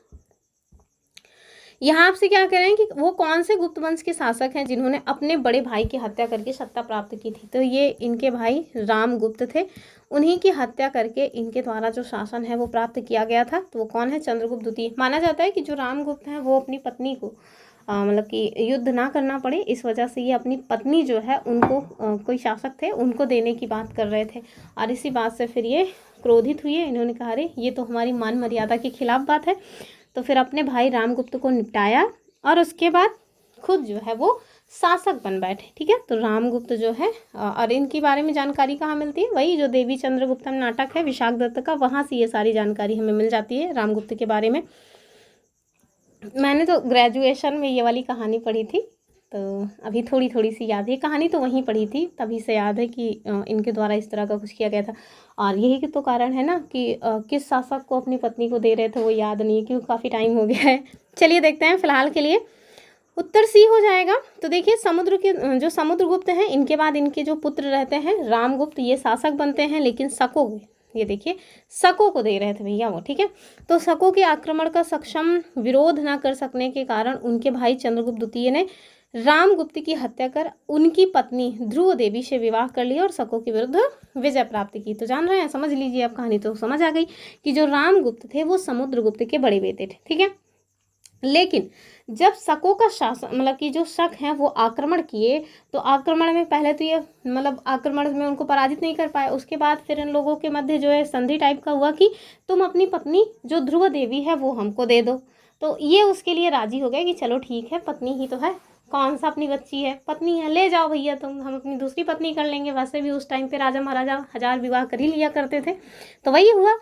Speaker 1: यहाँ आपसे क्या कह रहे हैं कि वो कौन से गुप्त वंश के शासक हैं जिन्होंने अपने बड़े भाई की हत्या करके सत्ता प्राप्त की थी। तो ये इनके भाई रामगुप्त थे, उन्हीं की हत्या करके इनके द्वारा जो शासन है वो प्राप्त किया गया था। तो वो कौन है, चंद्रगुप्त द्वितीय। माना जाता है कि जो रामगुप्त हैं वो अपनी पत्नी को मतलब कि युद्ध ना करना पड़े इस वजह से ये अपनी पत्नी जो है उनको कोई शासक थे उनको देने की बात कर रहे थे और इसी बात से फिर ये क्रोधित हुए। इन्होंने कहा अरे ये तो हमारी मान मर्यादा के खिलाफ बात है, तो फिर अपने भाई रामगुप्त को निपटाया और उसके बाद खुद जो है वो शासक बन बैठे। ठीक है, तो रामगुप्त जो है और इनके बारे में जानकारी कहाँ मिलती है, वही जो देवी चंद्रगुप्तम नाटक है विशाख दत्त का, वहाँ से ये सारी जानकारी हमें मिल जाती है रामगुप्त के बारे में। मैंने तो ग्रेजुएशन में ये वाली कहानी पढ़ी थी तो अभी थोड़ी थोड़ी सी याद है, कहानी तो वहीं पढ़ी थी तभी से याद है कि इनके द्वारा इस तरह का कुछ किया गया था। और यही तो कारण है ना कि किस शासक को अपनी पत्नी को दे रहे थे वो याद नहीं है क्योंकि काफ़ी टाइम हो गया है। चलिए देखते हैं, फिलहाल के लिए उत्तर सी हो जाएगा। तो देखिए समुद्र के जो समुद्रगुप्त हैं इनके बाद इनके जो पुत्र रहते हैं रामगुप्त, ये शासक बनते हैं लेकिन शकों, ये देखिए शकों को दे रहे थे भैया वो। ठीक है, तो शकों के आक्रमण का सक्षम विरोध न कर सकने के कारण उनके भाई चंद्रगुप्त द्वितीय ने रामगुप्त की हत्या कर उनकी पत्नी ध्रुव देवी से विवाह कर लिया और शकों के विरुद्ध विजय प्राप्त की। तो जान रहे हैं, समझ लीजिए, अब कहानी तो समझ आ गई कि जो रामगुप्त थे वो समुद्रगुप्त के बड़े बेटे थे। ठीक है, लेकिन जब शकों का शासन मतलब कि जो शक हैं वो आक्रमण किए तो आक्रमण में पहले तो ये मतलब आक्रमण में उनको पराजित नहीं कर पाए, उसके बाद फिर इन लोगों के मध्य जो है संधि टाइप का हुआ कि तुम अपनी पत्नी जो ध्रुव देवी है वो हमको दे दो। तो ये उसके लिए राजी हो गए कि चलो ठीक है, पत्नी ही तो है, कौन सा अपनी बच्ची है, पत्नी है, ले जाओ भैया तुम, हम अपनी दूसरी पत्नी कर लेंगे। वैसे भी उस टाइम पे राजा महाराजा 1000 विवाह कर ही लिया करते थे, तो वही हुआ।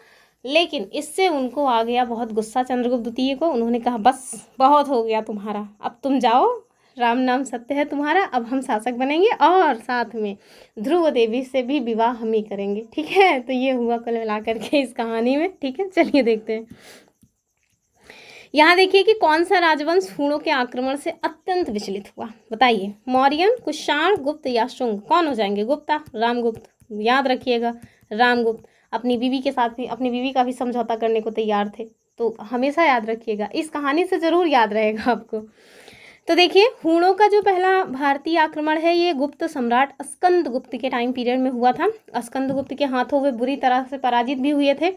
Speaker 1: लेकिन इससे उनको आ गया बहुत गुस्सा चंद्रगुप्त द्वितीय को। उन्होंने कहा बस बहुत हो गया तुम्हारा, अब तुम जाओ, राम नाम सत्य है तुम्हारा, अब हम शासक बनेंगे और साथ में ध्रुव देवी से भी विवाह हम ही करेंगे। ठीक है, तो ये हुआ कुल मिला करके इस कहानी में। ठीक है, चलिए देखते हैं। यहाँ देखिए कि कौन सा राजवंश हूणों के आक्रमण से अत्यंत विचलित हुआ, बताइए। मौर्यन, कुषाण, गुप्त या शुंग, कौन हो जाएंगे? गुप्ता, रामगुप्त, याद रखिएगा। रामगुप्त अपनी बीवी के साथ भी, अपनी बीवी का भी समझौता करने को तैयार थे, तो हमेशा याद रखिएगा, इस कहानी से जरूर याद रहेगा आपको। तो देखिए हूणों का जो पहला भारतीय आक्रमण है ये गुप्त सम्राट स्कंदगुप्त के टाइम पीरियड में हुआ था। स्कंदगुप्त के हाथों वे बुरी तरह से पराजित भी हुए थे।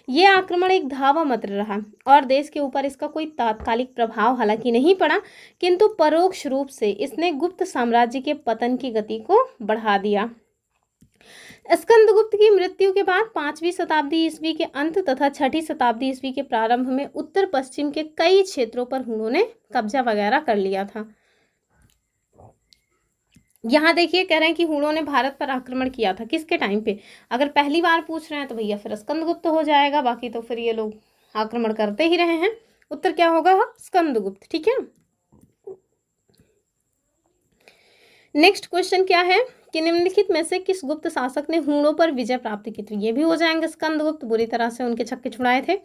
Speaker 1: ये आक्रमण एक धावा मात्र रहा और देश के ऊपर इसका कोई तात्कालिक प्रभाव हालांकि नहीं पड़ा, किंतु परोक्ष रूप से इसने गुप्त साम्राज्य के पतन की गति को बढ़ा दिया। स्कंदगुप्त की मृत्यु के बाद 5वीं शताब्दी ईस्वी के अंत तथा 6ठी शताब्दी ईस्वी के प्रारंभ में उत्तर पश्चिम के कई क्षेत्रों पर हूणों ने कब्जा वगैरह कर लिया था। यहाँ देखिए कह रहे हैं कि हूणों ने भारत पर आक्रमण किया था, किसके टाइम पे? अगर पहली बार पूछ रहे हैं तो भैया फिर स्कंदगुप्त हो जाएगा, बाकी तो फिर ये लोग आक्रमण करते ही रहे हैं। उत्तर क्या होगा? स्कंदगुप्त। ठीक है, नेक्स्ट क्वेश्चन क्या है कि निम्नलिखित में से किस गुप्त शासक ने हूणों पर विजय प्राप्त की? तो ये भी हो जाएंगे स्कंदगुप्त, बुरी तरह से उनके छक्के छुड़ाए थे।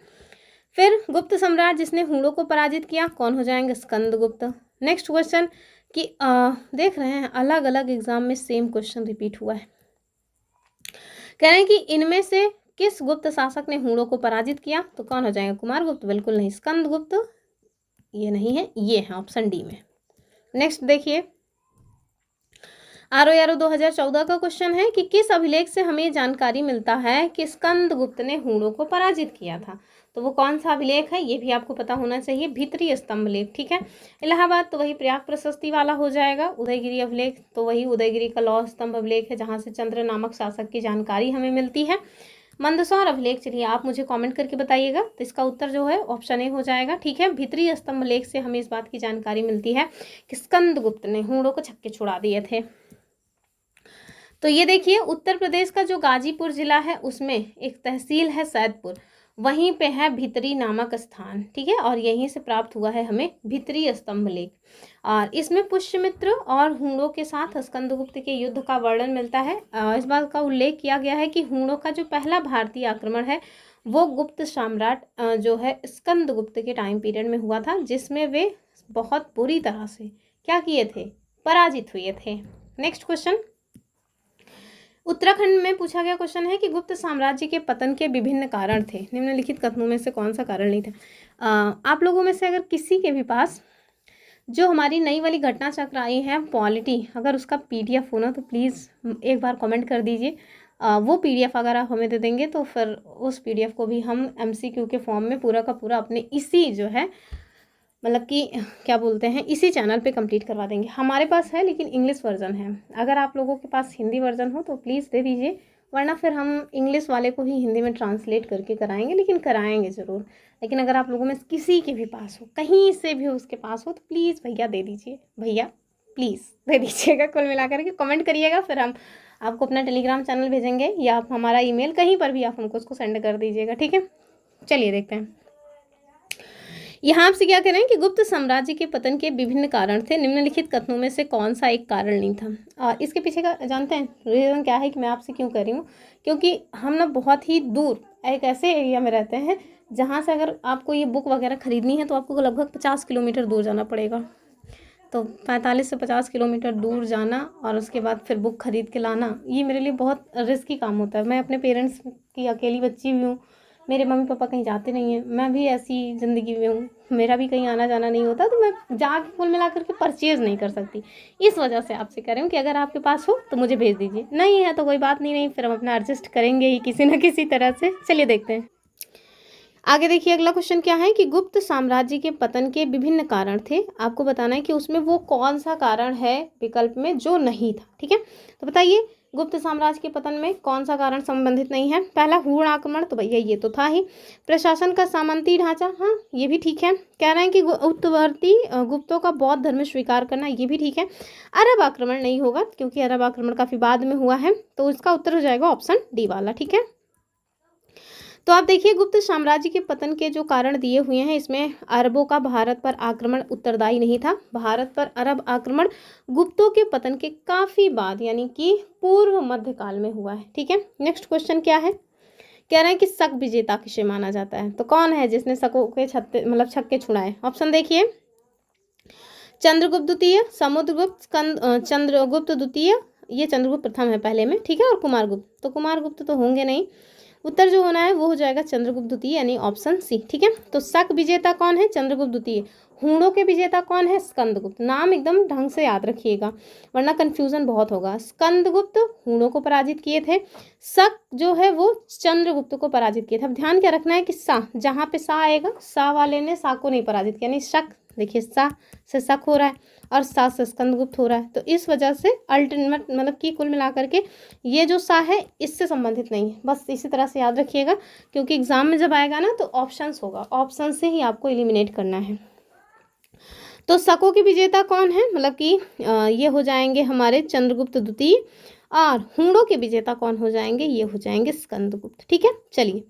Speaker 1: फिर गुप्त सम्राट जिसने हूणों को पराजित किया, कौन हो जाएंगे? स्कंदगुप्त। नेक्स्ट क्वेश्चन कि देख रहे हैं अलग अलग एग्जाम में सेम क्वेश्चन रिपीट हुआ है। कह रहे हैं कि इनमें से किस गुप्त शासक ने हूणों को पराजित किया? तो कौन हो जाएगा? कुमारगुप्त? बिल्कुल नहीं, स्कंदगुप्त ये नहीं है, ये है ऑप्शन डी में। नेक्स्ट देखिए, RO 2014 का क्वेश्चन है कि किस अभिलेख से हमें जानकारी मिलता है कि स्कंदगुप्त ने हूणों को पराजित किया था? तो वो कौन सा अभिलेख है, ये भी आपको पता होना चाहिए। भीतरी स्तंभ लेख। ठीक है, इलाहाबाद तो वही प्रयाग प्रशस्ति वाला हो जाएगा। उदयगिरी अभिलेख तो वही उदयगिरी का लौह स्तंभ अभिलेख है, जहाँ से चंद्र नामक शासक की जानकारी हमें मिलती है। मंदसौर अभिलेख, चलिए आप मुझे कमेंट करके बताइएगा, तो इसका उत्तर जो है ऑप्शन ए हो जाएगा। ठीक है, भीतरी स्तंभ लेख से हमें इस बात की जानकारी मिलती है कि स्कंदगुप्त ने हूणों को छक्के छुड़ा दिए थे। तो ये देखिए, उत्तर प्रदेश का जो गाजीपुर जिला है उसमें एक तहसील है सैदपुर, वहीं पे है भितरी नामक स्थान। ठीक है, और यहीं से प्राप्त हुआ है हमें भितरी स्तंभ लेख, और इसमें पुष्यमित्र और हूणों के साथ स्कंदगुप्त के युद्ध का वर्णन मिलता है। इस बात का उल्लेख किया गया है कि हूणों का जो पहला भारतीय आक्रमण है वो गुप्त सम्राट जो है स्कंदगुप्त के टाइम पीरियड में हुआ था, जिसमें वे बहुत बुरी तरह से क्या किए थे? पराजित हुए थे। नेक्स्ट क्वेश्चन, उत्तराखंड में पूछा गया क्वेश्चन है कि गुप्त साम्राज्य के पतन के विभिन्न कारण थे, निम्नलिखित कथनों में से कौन सा कारण नहीं था? आप लोगों में से अगर किसी के भी पास जो हमारी नई वाली घटना चक्र आई है पॉलिटी, अगर उसका PDF हो ना तो प्लीज़ एक बार कमेंट कर दीजिए। वो PDF अगर आप हमें दे देंगे तो फिर उस PDF को भी हम MCQ के फॉर्म में पूरा का पूरा अपने इसी जो है मतलब कि क्या बोलते हैं इसी चैनल पे कंप्लीट करवा देंगे। हमारे पास है लेकिन इंग्लिश वर्जन है, अगर आप लोगों के पास हिंदी वर्जन हो तो प्लीज़ दे दीजिए, वरना फिर हम इंग्लिश वाले को ही हिंदी में ट्रांसलेट करके कराएंगे, लेकिन कराएंगे ज़रूर। लेकिन अगर आप लोगों में किसी के भी पास हो, कहीं से भी उसके पास हो, तो प्लीज़ भैया दे दीजिए, भैया प्लीज़ दे दीजिएगा। कुल मिलाकर के कमेंट करिएगा, फिर हम आपको अपना टेलीग्राम चैनल भेजेंगे या आप हमारा ईमेल कहीं पर भी आप हमको उसको सेंड कर दीजिएगा। ठीक है, चलिए देखते हैं। यहाँ आपसे क्या कह रहे हैं कि गुप्त साम्राज्य के पतन के विभिन्न कारण थे, निम्नलिखित कथनों में से कौन सा एक कारण नहीं था? और इसके पीछे का जानते हैं रीज़न क्या है कि मैं आपसे क्यों कह रही हूँ? क्योंकि हम ना बहुत ही दूर एक ऐसे एरिया में रहते हैं जहाँ से अगर आपको ये बुक वगैरह खरीदनी है तो आपको लगभग 50 किलोमीटर दूर जाना पड़ेगा। तो 45 से 50 किलोमीटर दूर जाना और उसके बाद फिर बुक खरीद के लाना, ये मेरे लिए बहुत रिस्की काम होता है। मैं अपने पेरेंट्स की अकेली बच्ची भी हूँ, मेरे मम्मी पापा कहीं जाते नहीं हैं, मैं भी ऐसी ज़िंदगी में हूँ, मेरा भी कहीं आना जाना नहीं होता, तो मैं जाके कुल मिला करके परचेज़ नहीं कर सकती। इस वजह से आपसे कह रही हूँ कि अगर आपके पास हो तो मुझे भेज दीजिए, नहीं है तो कोई बात नहीं, फिर हम अपना एडजस्ट करेंगे ही किसी न किसी तरह से। चलिए देखते हैं आगे। देखिए अगला क्वेश्चन क्या है कि गुप्त साम्राज्य के पतन के विभिन्न कारण थे, आपको बताना है कि उसमें वो कौन सा कारण है विकल्प में जो नहीं था। ठीक है, तो बताइए गुप्त साम्राज्य के पतन में कौन सा कारण संबंधित नहीं है? पहला हूण आक्रमण, तो भैया ये तो था ही। प्रशासन का सामंती ढांचा, हाँ ये भी ठीक है। कह रहे हैं कि उत्तरवर्ती गुप्तों का बौद्ध धर्म स्वीकार करना, ये भी ठीक है। अरब आक्रमण नहीं होगा क्योंकि अरब आक्रमण काफ़ी बाद में हुआ है, तो इसका उत्तर हो जाएगा ऑप्शन डी वाला। ठीक है, तो आप देखिए गुप्त साम्राज्य के पतन के जो कारण दिए हुए हैं, इसमें अरबों का भारत पर आक्रमण उत्तरदायी नहीं था। भारत पर अरब आक्रमण गुप्तों के पतन के काफ़ी बाद यानी कि पूर्व मध्यकाल में हुआ है। ठीक है, नेक्स्ट क्वेश्चन क्या है? कह रहे हैं कि शक विजेता किसे माना जाता है? तो कौन है जिसने शकों के छक्के छुड़ाए? ऑप्शन देखिए, चंद्रगुप्त द्वितीय, समुद्रगुप्त, चंद्रगुप्त द्वितीय, ये चंद्रगुप्त प्रथम है पहले में। ठीक है, और कुमारगुप्त, तो कुमारगुप्त तो होंगे नहीं, उत्तर जो होना है वो हो जाएगा चंद्रगुप्त द्वितीय यानी ऑप्शन सी। ठीक है, तो शक विजेता कौन है? चंद्रगुप्त द्वितीय। हूणों के विजेता कौन है? स्कंदगुप्त। नाम एकदम ढंग से याद रखिएगा वरना कंफ्यूजन बहुत होगा। स्कंदगुप्त हूणों को पराजित किए थे, शक जो है वो चंद्रगुप्त को पराजित किए थे। अब ध्यान क्या रखना है कि सा, जहाँ पे सा आएगा सा वाले ने सा को नहीं पराजित किया, यानी शक, देखिए सा से शक हो रहा है और सा से स्कंदगुप्त हो रहा है, तो इस वजह से अल्टरनेट मतलब कि कुल मिलाकर के ये जो सा है इससे संबंधित नहीं है। बस इसी तरह से याद रखिएगा क्योंकि एग्जाम में जब आएगा ना तो ऑप्शंस होगा, ऑप्शन से ही आपको एलिमिनेट करना है। तो शकों के विजेता कौन है? मतलब कि ये हो जाएंगे हमारे चंद्रगुप्त द्वितीय, और हूणों के विजेता कौन हो जाएंगे? ये हो जाएंगे स्कंदगुप्त। ठीक है, चलिए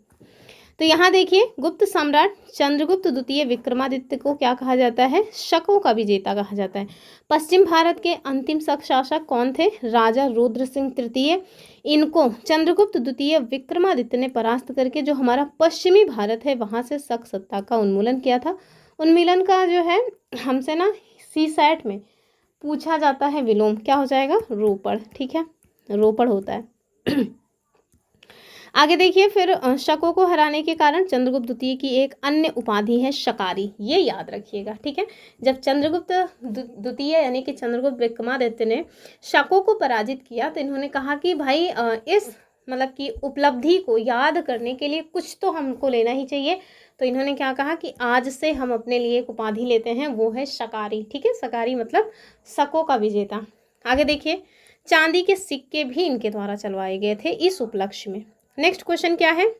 Speaker 1: तो यहाँ देखिए, गुप्त सम्राट चंद्रगुप्त द्वितीय विक्रमादित्य को क्या कहा जाता है? शकों का विजेता कहा जाता है। पश्चिम भारत के अंतिम शक शासक कौन थे? राजा रुद्र सिंह तृतीय। इनको चंद्रगुप्त द्वितीय विक्रमादित्य ने परास्त करके जो हमारा पश्चिमी भारत है वहाँ से शक सत्ता का उन्मूलन किया था। उन्मूलन का जो है हमसे ना सीसैट में पूछा जाता है विलोम, क्या हो जाएगा? रोपड़। ठीक है, रोपड़ होता है। आगे देखिए, फिर शकों को हराने के कारण चंद्रगुप्त द्वितीय की एक अन्य उपाधि है शकारी, ये याद रखिएगा। ठीक है, जब चंद्रगुप्त द्वितीय यानी कि चंद्रगुप्त विक्रमादित्य ने शकों को पराजित किया तो इन्होंने कहा कि भाई इस मतलब कि उपलब्धि को याद करने के लिए कुछ तो हमको लेना ही चाहिए। तो इन्होंने क्या कहा कि आज से हम अपने लिए एक उपाधि लेते हैं, वो है शकारी। ठीक है, शकारी मतलब शकों का विजेता। आगे देखिए, चांदी के सिक्के भी इनके द्वारा चलवाए गए थे इस उपलक्ष्य में। नेक्स्ट क्वेश्चन क्या है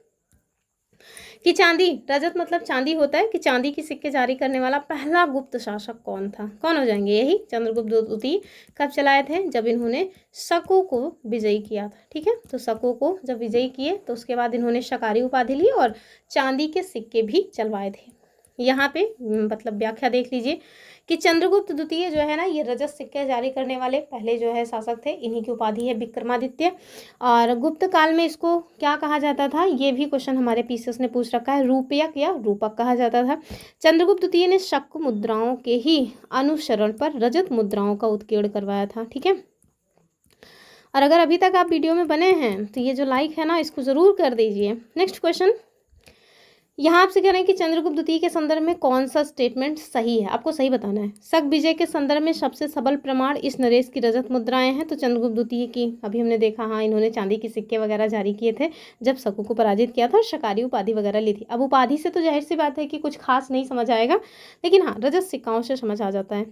Speaker 1: कि चांदी, रजत मतलब चांदी होता है, कि चांदी की सिक्के जारी करने वाला पहला गुप्त शासक कौन था? कौन हो जाएंगे? यही चंद्रगुप्त द्वितीय। कब चलाए थे? जब इन्होंने शकों को विजयी किया था। ठीक है, तो शकों को जब विजयी किए तो उसके बाद इन्होंने शकारी उपाधि ली और चांदी के सिक्के भी चलवाए थे। यहाँ पे मतलब व्याख्या देख लीजिए कि चंद्रगुप्त द्वितीय जो है ना, ये रजत सिक्के जारी करने वाले पहले जो है शासक थे। इन्हीं की उपाधि है विक्रमादित्य। और गुप्त काल में इसको क्या कहा जाता था? ये भी क्वेश्चन हमारे पीसीएस ने पूछ रखा है, रूपयक या रूपक कहा जाता था। चंद्रगुप्त द्वितीय ने शक मुद्राओं के ही अनुसरण पर रजत मुद्राओं का उत्कीर्ण करवाया था। ठीक है, और अगर अभी तक आप वीडियो में बने हैं तो ये जो लाइक है ना, इसको ज़रूर कर दीजिए। नेक्स्ट क्वेश्चन, यहाँ आपसे कह रहे हैं कि चंद्रगुप्त द्वितीय के संदर्भ में कौन सा स्टेटमेंट सही है, आपको सही बताना है। शक विजय के संदर्भ में सबसे सबल प्रमाण इस नरेश की रजत मुद्राएं हैं। तो चंद्रगुप्त द्वितीय की अभी हमने देखा, हाँ इन्होंने चांदी के सिक्के वगैरह जारी किए थे जब शकों को पराजित किया था और शकारी उपाधि वगैरह ली थी। अब उपाधि से तो जाहिर सी बात है कि कुछ खास नहीं समझ आएगा, लेकिन हाँ रजत सिक्काओं से समझ आ जाता है।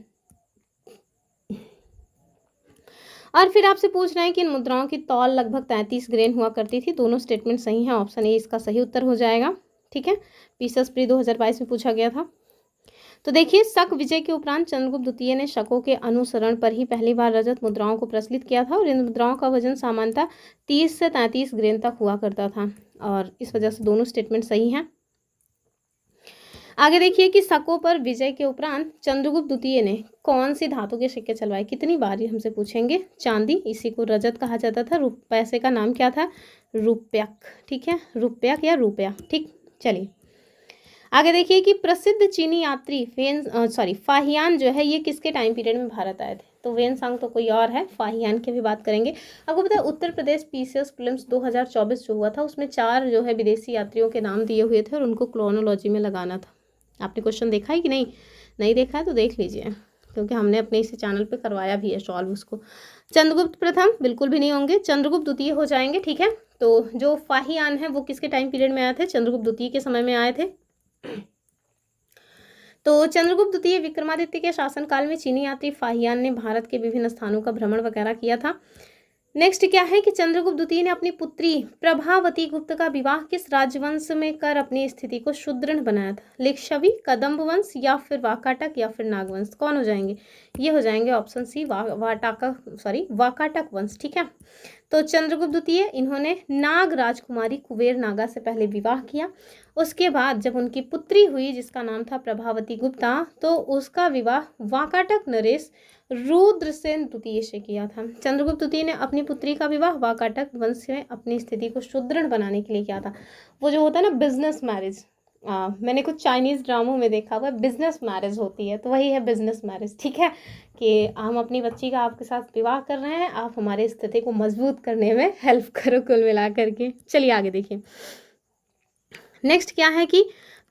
Speaker 1: और फिर आपसे पूछ रहे हैं कि इन मुद्राओं की तौल लगभग 33 ग्रेन हुआ करती थी। दोनों स्टेटमेंट सही हैं, ऑप्शन ए इसका सही उत्तर हो जाएगा। ठीक है, पीसीएस प्री 2022 में पूछा गया था। तो देखिए, शक विजय के उपरांत चंद्रगुप्त द्वितीय ने शकों के अनुसरण पर ही पहली बार रजत मुद्राओं को प्रचलित किया था और इन मुद्राओं का वजन सामान्यतः 30 से 33 ग्रेन तक हुआ करता था और इस वजह से दोनों स्टेटमेंट सही हैं। आगे देखिए कि शकों पर विजय के उपरांत चंद्रगुप्त द्वितीय ने कौन सी धातु के सिक्के चलवाए? कितनी बार ये हमसे पूछेंगे। चांदी, इसी को रजत कहा जाता था। पैसे का नाम क्या था? रुपयक। ठीक है, रुपयक या रुपया। ठीक, चलिए आगे देखिए कि प्रसिद्ध चीनी यात्री फाहियान जो है, ये किसके टाइम पीरियड में भारत आए थे? तो वेनसांग तो कोई और है, फाहियान की भी बात करेंगे। आपको पता है उत्तर प्रदेश पीसीएस प्रीलिम्स 2024 जो हुआ था उसमें 4 जो है विदेशी यात्रियों के नाम दिए हुए थे और उनको क्रोनोलॉजी में लगाना था। आपने क्वेश्चन देखा है कि नहीं? नहीं देखा है तो देख लीजिए, क्योंकि हमने अपने इसी चैनल पे करवाया भी है सॉल्व उसको। चंद्रगुप्त प्रथम बिल्कुल भी नहीं होंगे, चंद्रगुप्त द्वितीय हो जाएंगे। ठीक है, तो जो फाहियान है वो किसके टाइम पीरियड में आए थे? चंद्रगुप्त द्वितीय के समय में आए थे। तो चंद्रगुप्त द्वितीय विक्रमादित्य के शासनकाल में चीनी यात्री फाहियान ने भारत के विभिन्न स्थानों का भ्रमण वगैरह किया था। नेक्स्ट क्या है कि चंद्रगुप्त द्वितीय ने अपनी पुत्री प्रभावती गुप्त का विवाह किस राजवंश में कर अपनी स्थिति को सुदृढ़ बनाया था? लिच्छवी, कदम्ब वंश या फिर वाकाटक या फिर नागवंश? कौन हो जाएंगे? ये हो जाएंगे ऑप्शन सी, वाकाटक वंश। ठीक है, तो चंद्रगुप्त द्वितीय इन्होंने नाग राजकुमारी कुबेर नागा से पहले विवाह किया। उसके बाद जब उनकी पुत्री हुई जिसका नाम था प्रभावती गुप्ता, तो उसका विवाह वाकाटक नरेश रुद्रसेन द्वितीय से किया था। चंद्रगुप्त द्वितीय ने अपनी पुत्री का विवाह वाकाटक वंश में अपनी स्थिति को सुदृढ़ बनाने के लिए किया था। वो जो होता है ना बिजनेस मैरिज, मैंने कुछ चाइनीज़ ड्रामों में देखा हुआ है, बिजनेस मैरिज होती है, तो वही है बिजनेस मैरिज। ठीक है, कि हम अपनी बच्ची का आपके साथ विवाह कर रहे हैं, आप हमारी स्थिति को मजबूत करने में हेल्प करो कुल मिला करके। चलिए आगे देखिए, नेक्स्ट क्या है कि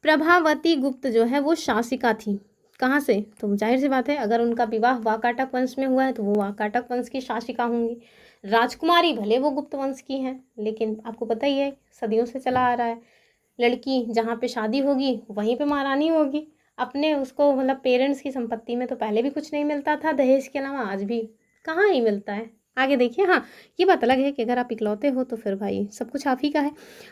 Speaker 1: प्रभावती गुप्त जो है वो शासिका थी। कहाँ से? तो जाहिर सी बात है अगर उनका विवाह वाकाटक वंश में हुआ है तो वो वाकाटक वंश की शासिका होंगी। राजकुमारी भले वो गुप्त वंश की हैं, लेकिन आपको पता ही है सदियों से चला आ रहा है, लड़की जहाँ पे शादी होगी वहीं पे महारानी होगी। अपने उसको मतलब पेरेंट्स की संपत्ति में तो पहले भी कुछ नहीं मिलता था दहेज के अलावा, आज भी कहाँ ही मिलता है। आगे देखिए, हाँ ये बात अलग है कि अगर आप इकलौते हो तो फिर भाई सब कुछ आप ही का है।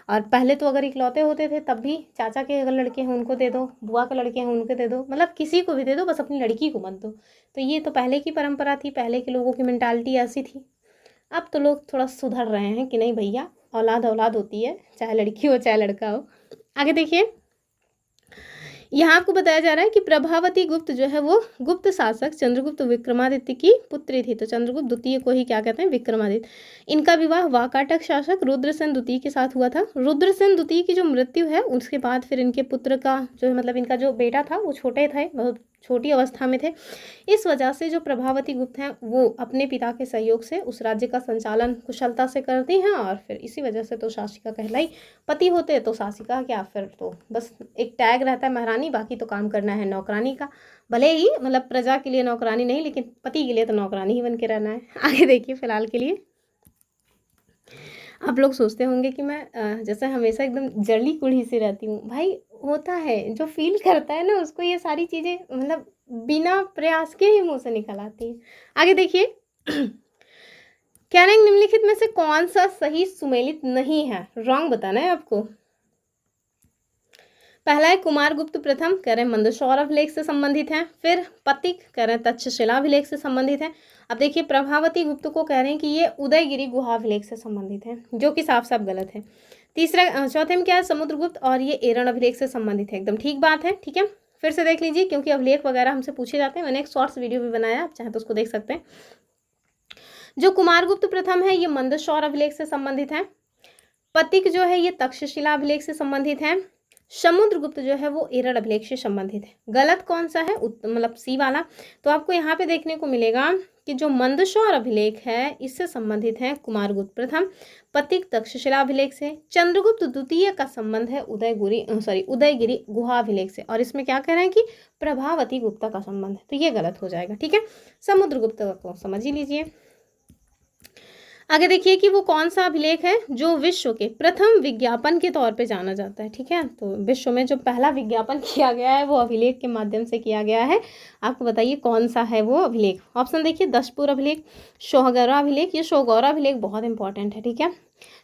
Speaker 1: और पहले तो अगर इकलौते होते थे तब भी चाचा के अगर लड़के हैं उनको दे दो, बुआ के लड़के हैं उनको दे दो, मतलब किसी को भी दे दो, बस अपनी लड़की को मत दो। तो ये तो पहले की परंपरा थी, पहले के लोगों की मेंटालिटी ऐसी थी। अब तो लोग थोड़ा सुधर रहे हैं कि नहीं भैया, औलाद औलाद होती है, चाहे लड़की हो चाहे लड़का हो। आगे देखिए, यहाँ आपको बताया जा रहा है कि प्रभावती गुप्त जो है वो गुप्त शासक चंद्रगुप्त विक्रमादित्य की पुत्री थी। तो चंद्रगुप्त द्वितीय को ही क्या कहते हैं, विक्रमादित्य। इनका विवाह वाकाटक शासक रुद्रसेन द्वितीय के साथ हुआ था। रुद्रसेन द्वितीय की जो मृत्यु है उसके बाद फिर इनके पुत्र का जो है, मतलब इनका जो बेटा था वो छोटे थे, बहुत छोटी अवस्था में थे। इस वजह से जो प्रभावती गुप्त हैं वो अपने पिता के सहयोग से उस राज्य का संचालन कुशलता से करती हैं, और फिर इसी वजह से तो शासिका कहलाई। पति होते तो शासिका क्या, फिर तो बस एक टैग रहता है महारानी, बाकी तो काम करना है नौकरानी का। भले ही मतलब प्रजा के लिए नौकरानी नहीं, लेकिन पति के लिए तो नौकरानी ही बन के रहना है। आगे देखिए, फिलहाल के लिए आप लोग सोचते होंगे कि मैं जैसे हमेशा एकदम जली कुड़ी सी रहती हूँ। भाई होता है, जो फील करता है ना उसको ये सारी चीज़ें मतलब बिना प्रयास के ही मुंह से निकल आती हैं। आगे देखिए, कह रहे हैं निम्नलिखित में से कौन सा सही सुमेलित नहीं है, रॉन्ग बताना है आपको। पहला है कुमारगुप्त प्रथम, कह रहे हैं मंदसौर अभिलेख से संबंधित है। फिर पतिक, कह रहे हैं तक्षशिला अभिलेख से संबंधित है। अब देखिए, प्रभावती गुप्त को कह रहे हैं कि ये उदयगिरी गुहा अभिलेख से संबंधित है, जो कि साफ साफ गलत है। तीसरा, चौथे में क्या है, समुद्रगुप्त, और ये एरण अभिलेख से संबंधित है, एकदम ठीक बात है। ठीक है, फिर से देख लीजिए, क्योंकि अभिलेख वगैरह हमसे पूछे जाते हैं। मैंने एक शॉर्ट्स वीडियो भी बनाया, आप चाहे तो उसको देख सकते हैं। जो कुमारगुप्त प्रथम है ये मंदसौर अभिलेख से संबंधित है। पतिक जो है ये तक्षशिला अभिलेख से संबंधित है। समुद्रगुप्त जो है वो एरड़ अभिलेख से संबंधित है। गलत कौन सा है, मतलब सी वाला। तो आपको यहाँ पे देखने को मिलेगा कि जो मंदसौर अभिलेख है इससे संबंधित है कुमारगुप्त प्रथम, पतिक तक्षशिला अभिलेख से। चंद्रगुप्त द्वितीय का संबंध है उदयगिरी गुहा अभिलेख से, और इसमें क्या कह रहे हैं कि प्रभावती गुप्ता का संबंध है, तो ये गलत हो जाएगा। ठीक है, समुद्रगुप्त को समझ ही लीजिए। आगे देखिए कि वो कौन सा अभिलेख है जो विश्व के प्रथम विज्ञापन के तौर पे जाना जाता है। ठीक है, तो विश्व में जो पहला विज्ञापन किया गया है वो अभिलेख के माध्यम से किया गया है। आपको बताइए कौन सा है वो अभिलेख। ऑप्शन देखिए, दशपुर अभिलेख, सोहगौरा अभिलेख। ये सोहगौरा अभिलेख बहुत इंपॉर्टेंट है। ठीक है,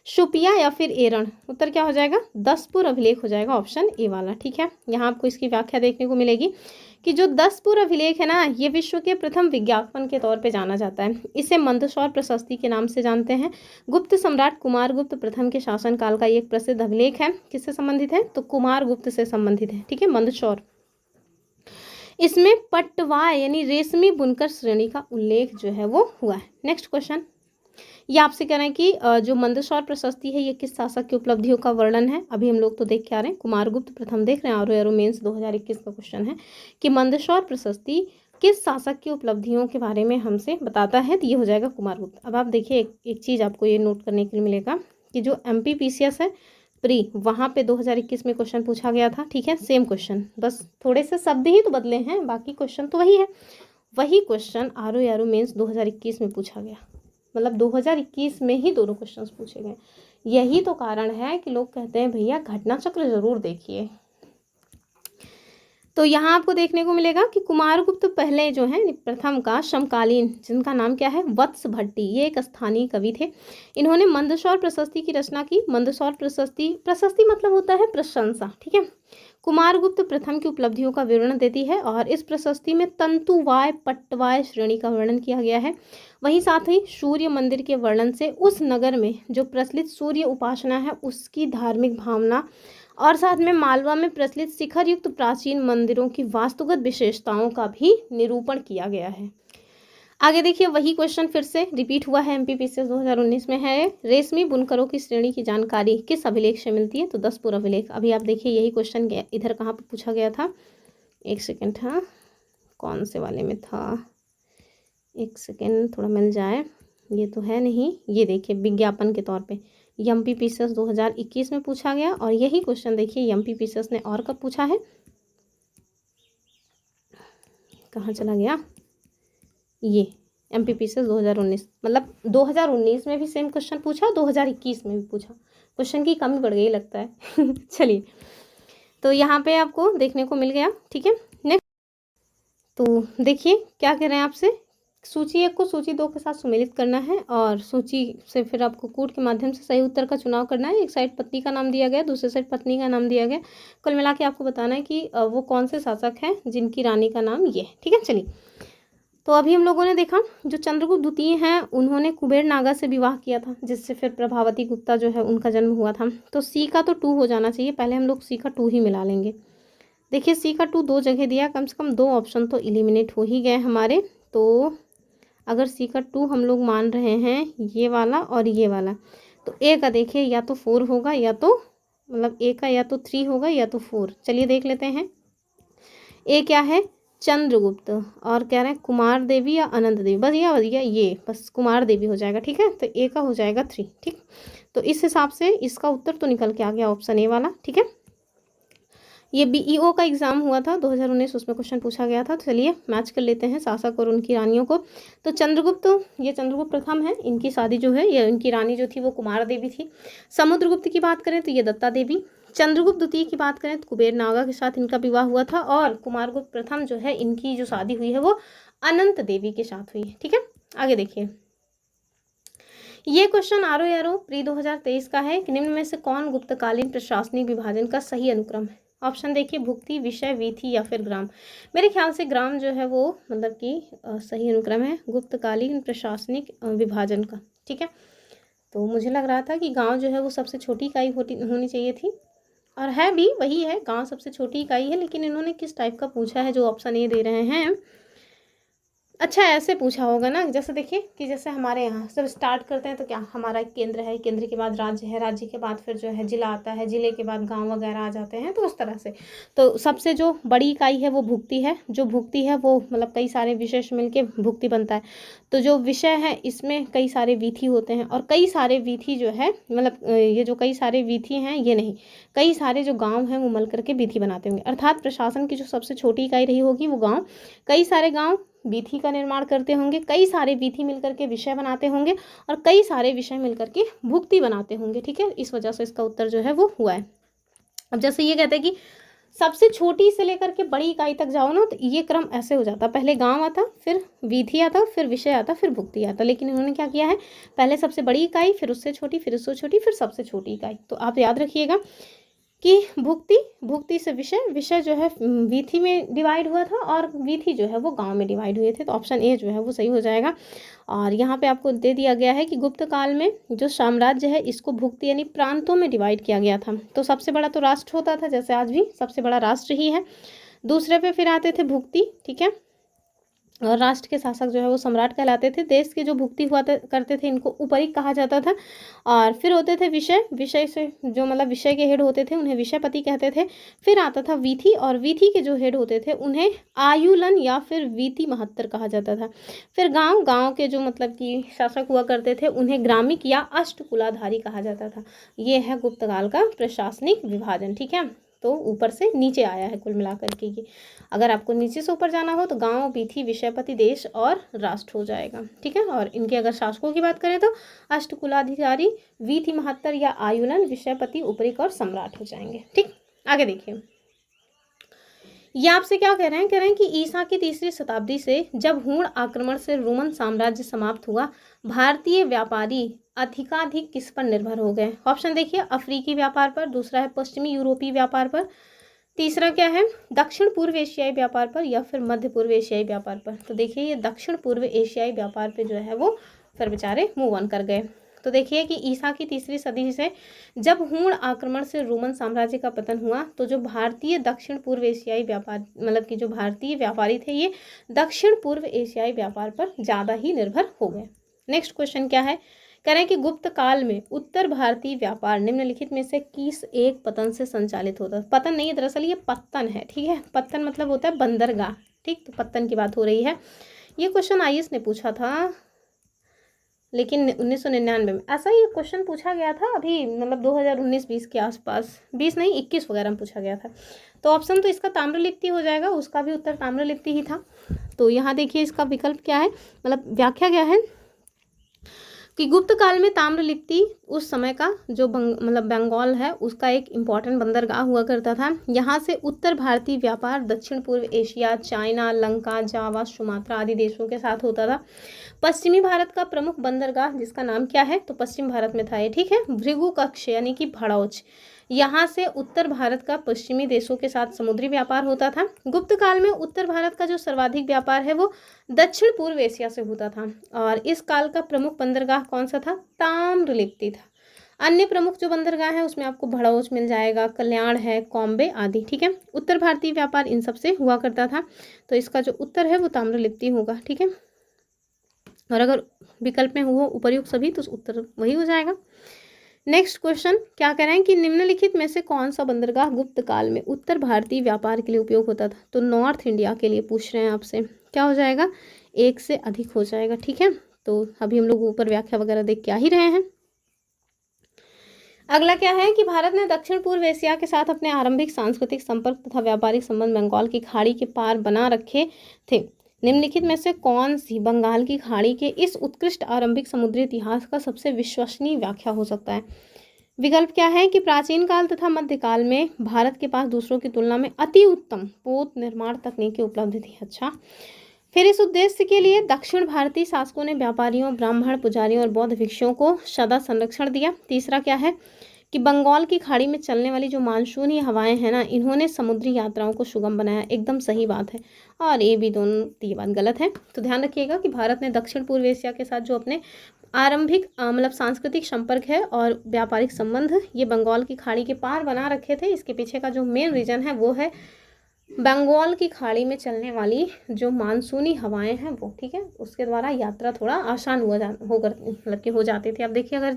Speaker 1: शुपिया या फिर एरण। उत्तर क्या हो जाएगा, दशपुर अभिलेख हो जाएगा, ऑप्शन ए वाला। ठीक है, यहाँ आपको इसकी व्याख्या देखने को मिलेगी कि जो दशपुर अभिलेख है ना, ये विश्व के प्रथम विज्ञापन के तौर पे जाना जाता है। इसे मंदसौर प्रशस्ति के नाम से जानते हैं। गुप्त सम्राट कुमारगुप्त प्रथम के शासनकाल का ये एक प्रसिद्ध अभिलेख है। किससे संबंधित है, तो कुमारगुप्त से संबंधित है। ठीक है, मंदसौर। इसमें पटवाय यानी रेशमी बुनकर श्रेणी का उल्लेख जो है वो हुआ है। नेक्स्ट क्वेश्चन, ये आपसे कह रहे हैं कि जो मंदसौर प्रशस्ति है ये किस शासक की उपलब्धियों का वर्णन है। अभी हम लोग तो देख के आ रहे हैं, कुमारगुप्त प्रथम देख रहे हैं, और एरो मेंस 2021 का क्वेश्चन है कि मंदसौर प्रशस्ति किस शासक की उपलब्धियों के बारे में हमसे बताता है, तो ये हो जाएगा कुमारगुप्त। अब आप देखिए, एक चीज़ आपको ये नोट करने के लिए मिलेगा कि जो MPPCS है प्री, वहाँ पे 2021 में क्वेश्चन पूछा गया था। ठीक है, सेम क्वेश्चन, बस थोड़े से शब्द ही तो बदले हैं, बाकी क्वेश्चन तो वही है। वही क्वेश्चन आर मेंस 2021 में पूछा गया, मतलब 2021 में ही दोनों क्वेश्चंस पूछे गए। यही तो कारण है कि लोग कहते हैं भैया घटना चक्र जरूर देखिए। तो यहाँ आपको देखने को मिलेगा कि कुमारगुप्त पहले जो है प्रथम का समकालीन, जिनका नाम क्या है, वत्स भट्टी, ये एक स्थानीय कवि थे। इन्होंने मंदसौर प्रशस्ति की रचना की। मंदसौर प्रशस्ति मतलब होता है प्रशंसा। ठीक है, कुमारगुप्त प्रथम की उपलब्धियों का विवरण देती है, और इस प्रशस्ति में तंतुवाय पट्टवाय श्रेणी का वर्णन किया गया है। वहीं साथ ही सूर्य मंदिर के वर्णन से उस नगर में जो प्रचलित सूर्य उपासना है उसकी धार्मिक भावना, और साथ में मालवा में प्रचलित शिखर युक्त प्राचीन मंदिरों की वास्तुगत विशेषताओं का भी निरूपण किया गया है। आगे देखिए, वही क्वेश्चन फिर से रिपीट हुआ है, MPPCS 2019 में है। रेशमी बुनकरों की श्रेणी की जानकारी किस अभिलेख से मिलती है, तो दशपुर अभिलेख। अभी आप देखिए यही क्वेश्चन इधर कहाँ पर पूछा गया था, एक सेकेंड, हाँ कौन से वाले में था, एक सेकेंड थोड़ा मिल जाए, ये तो है नहीं, ये देखिए विज्ञापन के तौर पे MPPCS 2021 में पूछा गया। और यही क्वेश्चन देखिए MPPCS ने और कब पूछा है, कहाँ चला गया, ये MPPCS 2019, मतलब 2019 में भी सेम क्वेश्चन पूछा, 2021 में भी पूछा। क्वेश्चन की कमी बढ़ गई लगता है। चलिए, तो यहाँ पे आपको देखने को मिल गया। ठीक है, नेक्स्ट तो देखिए क्या कह रहे हैं आपसे, सूची 1 को सूची 2 के साथ सुमेलित करना है, और सूची से फिर आपको कूट के माध्यम से सही उत्तर का चुनाव करना है। एक साइड पत्नी का नाम दिया गया, दूसरी साइड पत्नी का नाम दिया गया। कुल मिला के आपको बताना है कि वो कौन से शासक हैं जिनकी रानी का नाम ये है। ठीक है, चलिए तो अभी हम लोगों ने देखा जो चंद्रगुप्त द्वितीय हैं उन्होंने कुबेर नागा से विवाह किया था, जिससे फिर प्रभावती गुप्ता जो है उनका जन्म हुआ था। तो सी का तो 2 हो जाना चाहिए, पहले हम लोग सी का 2 ही मिला लेंगे। देखिए सी का 2 2 जगह दिया, कम से कम 2 ऑप्शन तो एलिमिनेट हो ही गए हमारे। तो अगर सी का 2 हम लोग मान रहे हैं ये वाला और ये वाला, तो ए का देखिए या तो 4 होगा या तो मतलब ए का या तो 3 होगा या तो 4। चलिए देख लेते हैं। ए क्या है, चंद्रगुप्त, और कह रहे हैं कुमार देवी या अनंत देवी, बस कुमार देवी हो जाएगा। ठीक है, तो ए का हो जाएगा 3। ठीक, तो इस हिसाब से इसका उत्तर तो निकल के आ गया ऑप्शन ए वाला। ठीक है, ये बीईओ का एग्जाम हुआ था 2019, उसमें क्वेश्चन पूछा गया था। तो चलिए मैच कर लेते हैं शासक और उनकी रानियों को। तो चंद्रगुप्त, ये चंद्रगुप्त प्रथम है, इनकी शादी जो है ये इनकी रानी जो थी वो कुमार देवी थी। समुद्रगुप्त की बात करें तो ये दत्ता देवी। चंद्रगुप्त द्वितीय की बात करें तो कुबेर नागा के साथ इनका विवाह हुआ था। और कुमारगुप्त प्रथम जो है इनकी जो शादी हुई है वो अनंत देवी के साथ हुई है। ठीक है, आगे देखिए। ये क्वेश्चन आरओ प्री 2023 का है कि निम्न में से कौन गुप्तकालीन प्रशासनिक विभाजन का सही अनुक्रम है। ऑप्शन देखिए, भुक्ति, विषय, वीथी या फिर ग्राम। मेरे ख्याल से ग्राम जो है वो मतलब कि सही अनुक्रम है गुप्तकालीन प्रशासनिक विभाजन का। ठीक है, तो मुझे लग रहा था कि गांव जो है वो सबसे छोटी इकाई होनी चाहिए थी, और है भी वही है, गांव सबसे छोटी इकाई है। लेकिन इन्होंने किस टाइप का पूछा है जो ऑप्शन ए दे रहे हैं। अच्छा, ऐसे पूछा होगा ना, जैसे देखिए कि जैसे हमारे यहाँ सब स्टार्ट करते हैं तो क्या हमारा एक केंद्र है, केंद्र के बाद राज्य है, राज्य के बाद फिर जो है जिला आता है, जिले के बाद गांव वगैरह आ जाते हैं, तो उस तरह से। तो सबसे जो बड़ी इकाई है वो भुक्ति है। जो भुक्ति है वो मतलब कई सारे विशेष मिलके भुक्ति बनता है। तो जो विषय है इसमें कई सारे वीथी होते हैं, और कई सारे वीथी जो है मतलब ये जो कई सारे वीथी हैं ये नहीं, कई सारे जो गाँव हैं वो मिल करके वीथी बनाते होंगे। अर्थात प्रशासन की जो सबसे छोटी इकाई रही होगी वो गाँव, कई सारे गाँव वीथी का निर्माण करते होंगे, कई सारे वीथी मिलकर के विषय बनाते होंगे, और कई सारे विषय मिलकर के भुक्ति बनाते होंगे। ठीक है, इस वजह से इसका उत्तर जो है वो हुआ है। अब जैसे ये कहते हैं कि सबसे छोटी से लेकर के बड़ी इकाई तक जाओ ना, तो ये क्रम ऐसे हो जाता, पहले गांव आता, फिर वीथी आता, फिर विषय आता, फिर भुक्ति आता। लेकिन इन्होंने क्या किया है, पहले सबसे बड़ी इकाई, फिर उससे छोटी, फिर उससे छोटी, फिर सबसे छोटी इकाई। तो आप याद रखिएगा कि भुक्ति से विषय, विषय जो है वीथी में डिवाइड हुआ था, और वीथी जो है वो गांव में डिवाइड हुए थे। तो ऑप्शन ए जो है वो सही हो जाएगा। और यहाँ पे आपको दे दिया गया है कि गुप्त काल में जो साम्राज्य है इसको भुक्ति यानी प्रांतों में डिवाइड किया गया था। तो सबसे बड़ा तो राष्ट्र होता था, जैसे आज भी सबसे बड़ा राष्ट्र ही है। दूसरे पे फिर आते थे भुक्ति। ठीक है, और राष्ट्र के शासक जो है वो सम्राट कहलाते थे। देश के जो भुक्ति हुआ करते थे इनको उपरिक कहा जाता था। और फिर होते थे विषय, विषय से जो मतलब विषय के हेड होते थे उन्हें विषयपति कहते थे। फिर आता था वीथी, और वीथी के जो हेड होते थे उन्हें आयुलन या फिर वीति महत्तर कहा जाता था। फिर गांव के जो मतलब कि शासक हुआ करते थे उन्हें ग्रामिक या अष्टकुलाधारी कहा जाता था। ये है गुप्तकाल का प्रशासनिक विभाजन। ठीक है, तो ऊपर से नीचे आया है कुल मिलाकर के ये। अगर आपको नीचे से ऊपर जाना हो तो गांव, वीथी, विषयपति, देश और राष्ट्र हो जाएगा। ठीक है, और इनके अगर शासकों की बात करें तो अष्टकुलाधिकारी, वीथी महत्तर या आयुलन, विषयपति, उपरिक और सम्राट हो जाएंगे। ठीक, आगे देखिए। ये आपसे क्या कह रहे हैं, कह रहे हैं कि ईसा की 3री शताब्दी से जब हूण आक्रमण से रोमन साम्राज्य समाप्त हुआ, भारतीय व्यापारी अधिकाधिक किस पर निर्भर हो गए। ऑप्शन देखिए, अफ्रीकी व्यापार पर, दूसरा है पश्चिमी यूरोपीय व्यापार पर, तीसरा क्या है दक्षिण पूर्व एशियाई व्यापार पर, या फिर मध्य पूर्व एशियाई व्यापार पर। तो देखिए ये दक्षिण पूर्व एशियाई व्यापार पे जो है वो फिर बेचारे मूव ऑन कर गए। तो देखिए कि ईसा की 3री सदी से जब हूण आक्रमण से रोमन साम्राज्य का पतन हुआ, तो जो भारतीय दक्षिण पूर्व एशियाई व्यापार मतलब कि जो भारतीय व्यापारी थे ये दक्षिण पूर्व एशियाई व्यापार पर ज़्यादा ही निर्भर हो गए। नेक्स्ट क्वेश्चन क्या है, कह रहे हैं कि गुप्त काल में उत्तर भारतीय व्यापार निम्नलिखित में से किस एक पतन से संचालित होता है। पतन नहीं है, दरअसल ये पत्तन है। ठीक है, पत्तन मतलब होता है बंदरगाह। ठीक, तो पत्तन की बात हो रही है। ये क्वेश्चन आईएएस ने पूछा था, लेकिन 1999 में ऐसा ही क्वेश्चन पूछा गया था, अभी मतलब 2019-20 के आसपास, 20 नहीं 21 वगैरह में पूछा गया था। तो ऑप्शन तो इसका ताम्रलिप्ति हो जाएगा, उसका भी उत्तर ताम्रलिप्ति ही था। तो यहाँ देखिए इसका विकल्प क्या है, मतलब व्याख्या क्या है कि गुप्त काल में ताम्रलिप्ति उस समय का जो मतलब बंगाल है उसका एक इम्पॉर्टेंट बंदरगाह हुआ करता था। यहाँ से उत्तर भारतीय व्यापार दक्षिण पूर्व एशिया, चाइना, लंका, जावा, सुमात्रा आदि देशों के साथ होता था। पश्चिमी भारत का प्रमुख बंदरगाह जिसका नाम क्या है, तो पश्चिम भारत में था ये। ठीक है, भृगु कक्ष यानी कि भड़ौच, यहाँ से उत्तर भारत का पश्चिमी देशों के साथ समुद्री व्यापार होता था। गुप्त काल में उत्तर भारत का जो सर्वाधिक व्यापार है वो दक्षिण पूर्व एशिया से होता था। और इस काल का प्रमुख बंदरगाह कौन सा था? ताम्रलिप्ति था। अन्य प्रमुख जो बंदरगाह है उसमें आपको भड़ौच मिल जाएगा, कल्याण है, कॉम्बे आदि। ठीक है, उत्तर भारतीय व्यापार इन सब से हुआ करता था। तो इसका जो उत्तर है वो ताम्रलिप्ति होगा। ठीक है, और अगर विकल्प में हुआ उपर्युक्त सभी तो उत्तर वही हो जाएगा। नेक्स्ट क्वेश्चन क्या कह रहे हैं कि निम्नलिखित में से कौन सा बंदरगाह गुप्त काल में उत्तर भारतीय व्यापार के लिए उपयोग होता था? तो नॉर्थ इंडिया के लिए पूछ रहे हैं आपसे। क्या हो जाएगा? एक से अधिक हो जाएगा। ठीक है, तो अभी हम लोग ऊपर व्याख्या वगैरह देख के आ ही रहे हैं। अगला क्या है कि भारत ने दक्षिण पूर्व एशिया के साथ अपने आरंभिक सांस्कृतिक संपर्क तथा व्यापारिक संबंध बंगाल की खाड़ी के पार बना रखे थे। निम्नलिखित में से कौन सी बंगाल की खाड़ी के इस उत्कृष्ट आरंभिक समुद्री इतिहास का सबसे विश्वसनीय व्याख्या हो सकता है? विकल्प क्या है कि प्राचीन काल तथा मध्यकाल में भारत के पास दूसरों की तुलना में अति उत्तम पोत निर्माण तकनीकी उपलब्ध थी। अच्छा, फिर इस उद्देश्य के लिए दक्षिण भारतीय शासकों ने व्यापारियों, ब्राह्मण, पुजारियों और बौद्ध भिक्षुओं को सदा संरक्षण दिया। तीसरा क्या है कि बंगाल की खाड़ी में चलने वाली जो मानसूनी हवाएं हैं ना, इन्होंने समुद्री यात्राओं को सुगम बनाया। एकदम सही बात है, और ये भी दोनों ये बात गलत है। तो ध्यान रखिएगा कि भारत ने दक्षिण पूर्व एशिया के साथ जो अपने आरंभिक मतलब सांस्कृतिक संपर्क है और व्यापारिक संबंध ये बंगाल की खाड़ी के पार बना रखे थे। इसके पीछे का जो मेन रीजन है वो है बंगाल की खाड़ी में चलने वाली जो मानसूनी हवाएं हैं वो। ठीक है, उसके द्वारा यात्रा थोड़ा आसान मतलब कि हो जाती थी। अब देखिए, अगर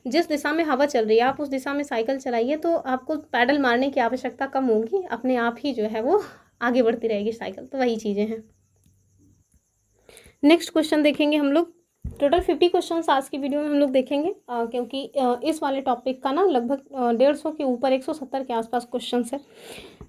Speaker 1: जिस दिशा में हवा चल रही है आप उस दिशा में साइकिल चलाइए तो आपको पैडल मारने की आवश्यकता कम होगी, अपने आप ही जो है वो आगे बढ़ती रहेगी साइकिल। तो वही चीज़ें हैं। नेक्स्ट क्वेश्चन देखेंगे हम लोग। टोटल 50 क्वेश्चन आज की वीडियो में हम लोग देखेंगे, क्योंकि इस वाले टॉपिक का ना लगभग 150 के ऊपर 170 के आसपास क्वेश्चन है।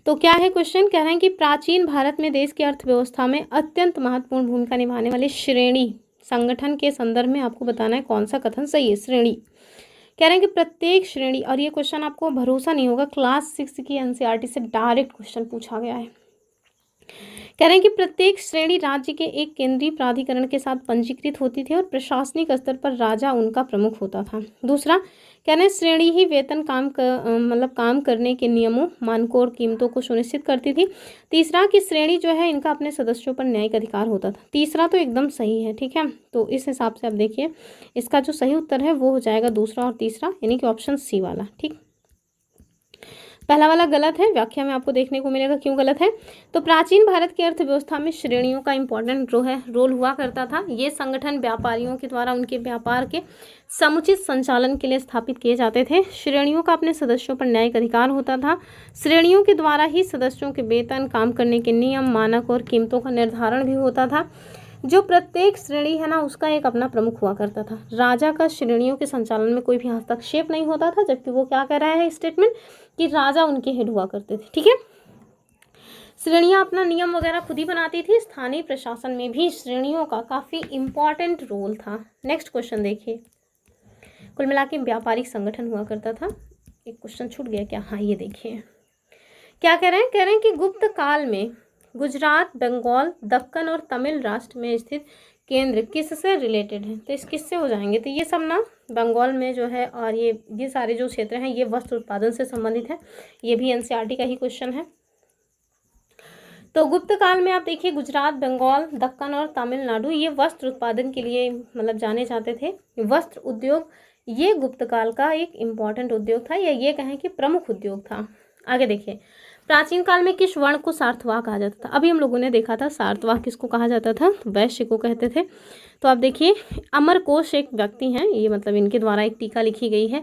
Speaker 1: तो क्या है क्वेश्चन? कह रहे हैं कि प्राचीन भारत में देश की अर्थव्यवस्था में अत्यंत महत्वपूर्ण भूमिका निभाने वाले श्रेणी संगठन के संदर्भ में आपको बताना है कौन सा कथन सही है। श्रेणी कह रहे हैं कि प्रत्येक श्रेणी, और ये क्वेश्चन आपको भरोसा नहीं होगा, क्लास 6 की एनसीईआरटी से डायरेक्ट क्वेश्चन पूछा गया है। कह रहे हैं कि प्रत्येक श्रेणी राज्य के एक केंद्रीय प्राधिकरण के साथ पंजीकृत होती थी और प्रशासनिक स्तर पर राजा उनका प्रमुख होता था। दूसरा, कह रहे हैं श्रेणी ही वेतन काम करने के नियमों, मानकों और कीमतों को सुनिश्चित करती थी। तीसरा कि श्रेणी जो है इनका अपने सदस्यों पर न्यायिक अधिकार होता था। तीसरा तो एकदम सही है। ठीक है, तो इस हिसाब से आप देखिए इसका जो सही उत्तर है वो हो जाएगा दूसरा और तीसरा, यानी कि ऑप्शन सी वाला। ठीक, पहला वाला गलत है, व्याख्या में आपको देखने को मिलेगा क्यों गलत है। तो प्राचीन भारत की अर्थव्यवस्था में श्रेणियों का इंपॉर्टेंट रोल हुआ करता था। ये संगठन व्यापारियों के द्वारा उनके व्यापार के समुचित संचालन के लिए स्थापित किए जाते थे। श्रेणियों का अपने सदस्यों पर न्यायिक अधिकार होता था। श्रेणियों के द्वारा ही सदस्यों के वेतन, काम करने के नियम, मानक और कीमतों का निर्धारण भी होता था। जो प्रत्येक श्रेणी है ना उसका एक अपना प्रमुख हुआ करता था। राजा का श्रेणियों के संचालन में कोई भी हस्तक्षेप नहीं होता था, जबकि वो क्या कह रहा है स्टेटमेंट कि राजा उनके हेड हुआ करते थे। ठीक है, श्रेणियां अपना नियम वगैरह खुद ही बनाती थी। स्थानीय प्रशासन में भी श्रेणियों का काफी इंपॉर्टेंट रोल था। नेक्स्ट क्वेश्चन देखिए, कुल मिला के व्यापारिक संगठन हुआ करता था। एक क्वेश्चन छूट गया क्या? हाँ, ये देखिए क्या कह रहे हैं। कह रहे हैं कि गुप्त काल में गुजरात, बंगाल, दक्कन और तमिल राष्ट्र में स्थित केंद्र किससे रिलेटेड है? तो इस किससे हो जाएंगे? तो ये सब ना बंगाल में जो है, और ये सारे जो क्षेत्र हैं ये वस्त्र उत्पादन से संबंधित है। ये भी एनसीईआरटी का ही क्वेश्चन है। तो गुप्त काल में आप देखिए गुजरात, बंगाल, दक्कन और तमिलनाडु ये वस्त्र उत्पादन के लिए मतलब जाने जाते थे। वस्त्र उद्योग ये गुप्त काल का एक इम्पॉर्टेंट उद्योग था, या ये कहें कि प्रमुख उद्योग था। आगे देखिए, प्राचीन काल में किस वर्ण को सार्थवाह कहा जाता था? अभी हम लोगों ने देखा था सार्थवाह किसको कहा जाता था, तो वैश्य को कहते थे। तो आप देखिए अमरकोश एक व्यक्ति हैं, ये मतलब इनके द्वारा एक टीका लिखी गई है।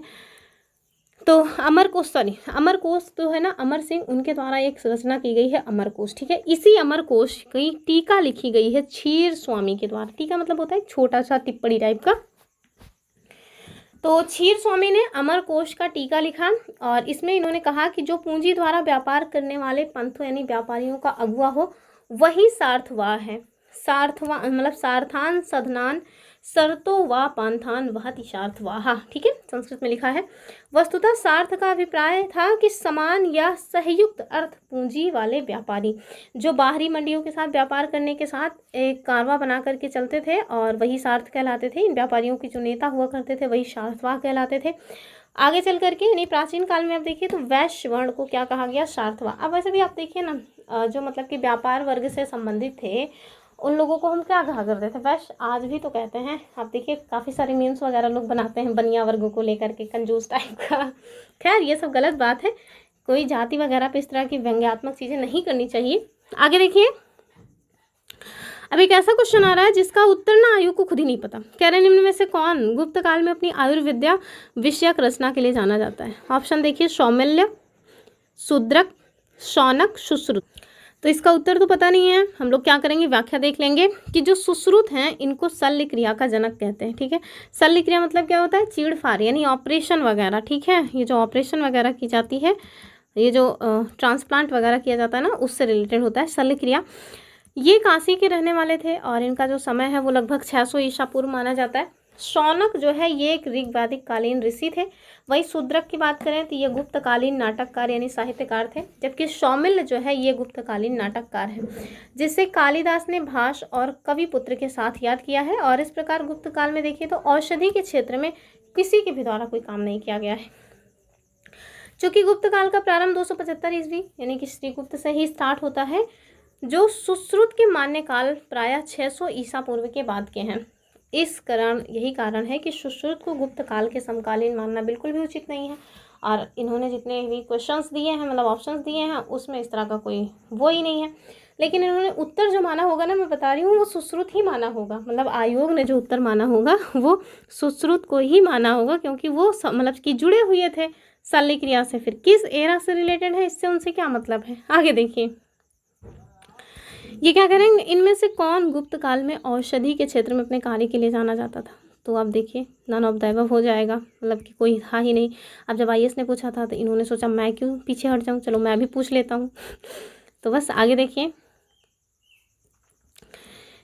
Speaker 1: तो अमरकोश तो है ना अमर सिंह, उनके द्वारा एक रचना की गई है अमरकोश। ठीक है, इसी अमरकोश की टीका लिखी गई है क्षीर स्वामी के द्वारा। टीका मतलब होता है छोटा सा टिप्पणी टाइप का। तो क्षीर स्वामी ने अमरकोश का टीका लिखा और इसमें इन्होंने कहा कि जो पूंजी द्वारा व्यापार करने वाले पंथों यानी व्यापारियों का अगुवा हो वही सार्थवाह है। सार्थवाह मतलब सार्थान सधनान सरतो वा पांथान वहति सार्थवाह। ठीक है, संस्कृत में लिखा है। वस्तुतः सार्थ का अभिप्राय था कि समान या सहयुक्त अर्थ पूंजी वाले व्यापारी जो बाहरी मंडियों के साथ व्यापार करने के साथ एक कारवा बना करके चलते थे और वही सार्थ कहलाते थे। इन व्यापारियों के जो नेता हुआ करते थे वही सार्थवाह कहलाते थे। आगे चल करके यानी प्राचीन काल में आप देखिए तो वैश्य वर्ण को क्या कहा गया, शार्थवा। अब वैसे भी आप देखिए ना, जो मतलब कि व्यापार वर्ग से संबंधित थे उन लोगों को हम क्या कहा करते थे, वैश्य। आज भी तो कहते हैं। आप देखिए काफ़ी सारे मीम्स वगैरह लोग बनाते हैं बनिया वर्ग को लेकर के, कंजूस टाइप का। खैर ये सब गलत बात है, कोई जाति वगैरह पे इस तरह की व्यंग्यात्मक चीज़ें नहीं करनी चाहिए। आगे देखिए, अब एक ऐसा क्वेश्चन आ रहा है जिसका उत्तर ना आयु को खुद ही नहीं पता। कह रहे निम्न में से कौन गुप्त काल में अपनी आयुर्विद्या विषयक रचना के लिए जाना जाता है। ऑप्शन देखिए, सौमिल्य, शूद्रक, शौनक, सुश्रुत। तो इसका उत्तर तो पता नहीं है, हम लोग क्या करेंगे, व्याख्या देख लेंगे कि जो सुश्रुत हैं इनको शल्य क्रिया का जनक कहते हैं। ठीक है, शल्य क्रिया मतलब क्या होता है, चीड़-फाड़ यानी ऑपरेशन वगैरह। ठीक है, ये जो ऑपरेशन वगैरह की जाती है, ये जो ट्रांसप्लांट वगैरह किया जाता है ना, उससे रिलेटेड होता है शल्य क्रिया। ये काशी के रहने वाले थे और इनका जो समय है वो लगभग 600 ईसा पूर्व माना जाता है। शौनक जो है ये एक ऋग वैदिक कालीन ऋषि थे। वही शूद्रक की बात करें तो ये गुप्तकालीन नाटककार यानी साहित्यकार थे, जबकि सौमिल्य जो है ये गुप्तकालीन नाटककार है, जिसे कालिदास ने भाष और कविपुत्र के साथ याद किया है। और इस प्रकार गुप्त काल में देखिए तो औषधि के क्षेत्र में किसी के भी द्वारा कोई काम नहीं किया गया है। चूंकि गुप्त काल का प्रारंभ 275 ईस्वी यानी कि श्रीगुप्त से ही स्टार्ट होता है, जो सुश्रुत के मान्य काल प्रायः 600 ईसा पूर्व के बाद के हैं। इस कारण यही कारण है कि सुश्रुत को गुप्त काल के समकालीन मानना बिल्कुल भी उचित नहीं है। और इन्होंने जितने भी क्वेश्चंस दिए हैं, मतलब ऑप्शंस दिए हैं, उसमें इस तरह का कोई वो ही नहीं है। लेकिन इन्होंने उत्तर जो माना होगा ना, मैं बता रही हूँ, वो सुश्रुत ही माना होगा। मतलब आयोग ने जो उत्तर माना होगा वो सुश्रुत को ही माना होगा, क्योंकि वो मतलब कि जुड़े हुए थे शल्य क्रिया से। फिर किस एरा से रिलेटेड है, इससे उनसे क्या मतलब है। आगे देखिए, ये क्या करेंगे, इनमें से कौन गुप्त काल में औषधि के क्षेत्र में अपने कार्य के लिए जाना जाता था। तो आप देखिए नन ऑफ द अबव हो जाएगा, मतलब कि कोई था ही नहीं। अब जब आईएएस ने पूछा था तो इन्होंने सोचा मैं क्यों पीछे हट जाऊं, चलो मैं भी पूछ लेता हूं। तो बस आगे देखिए,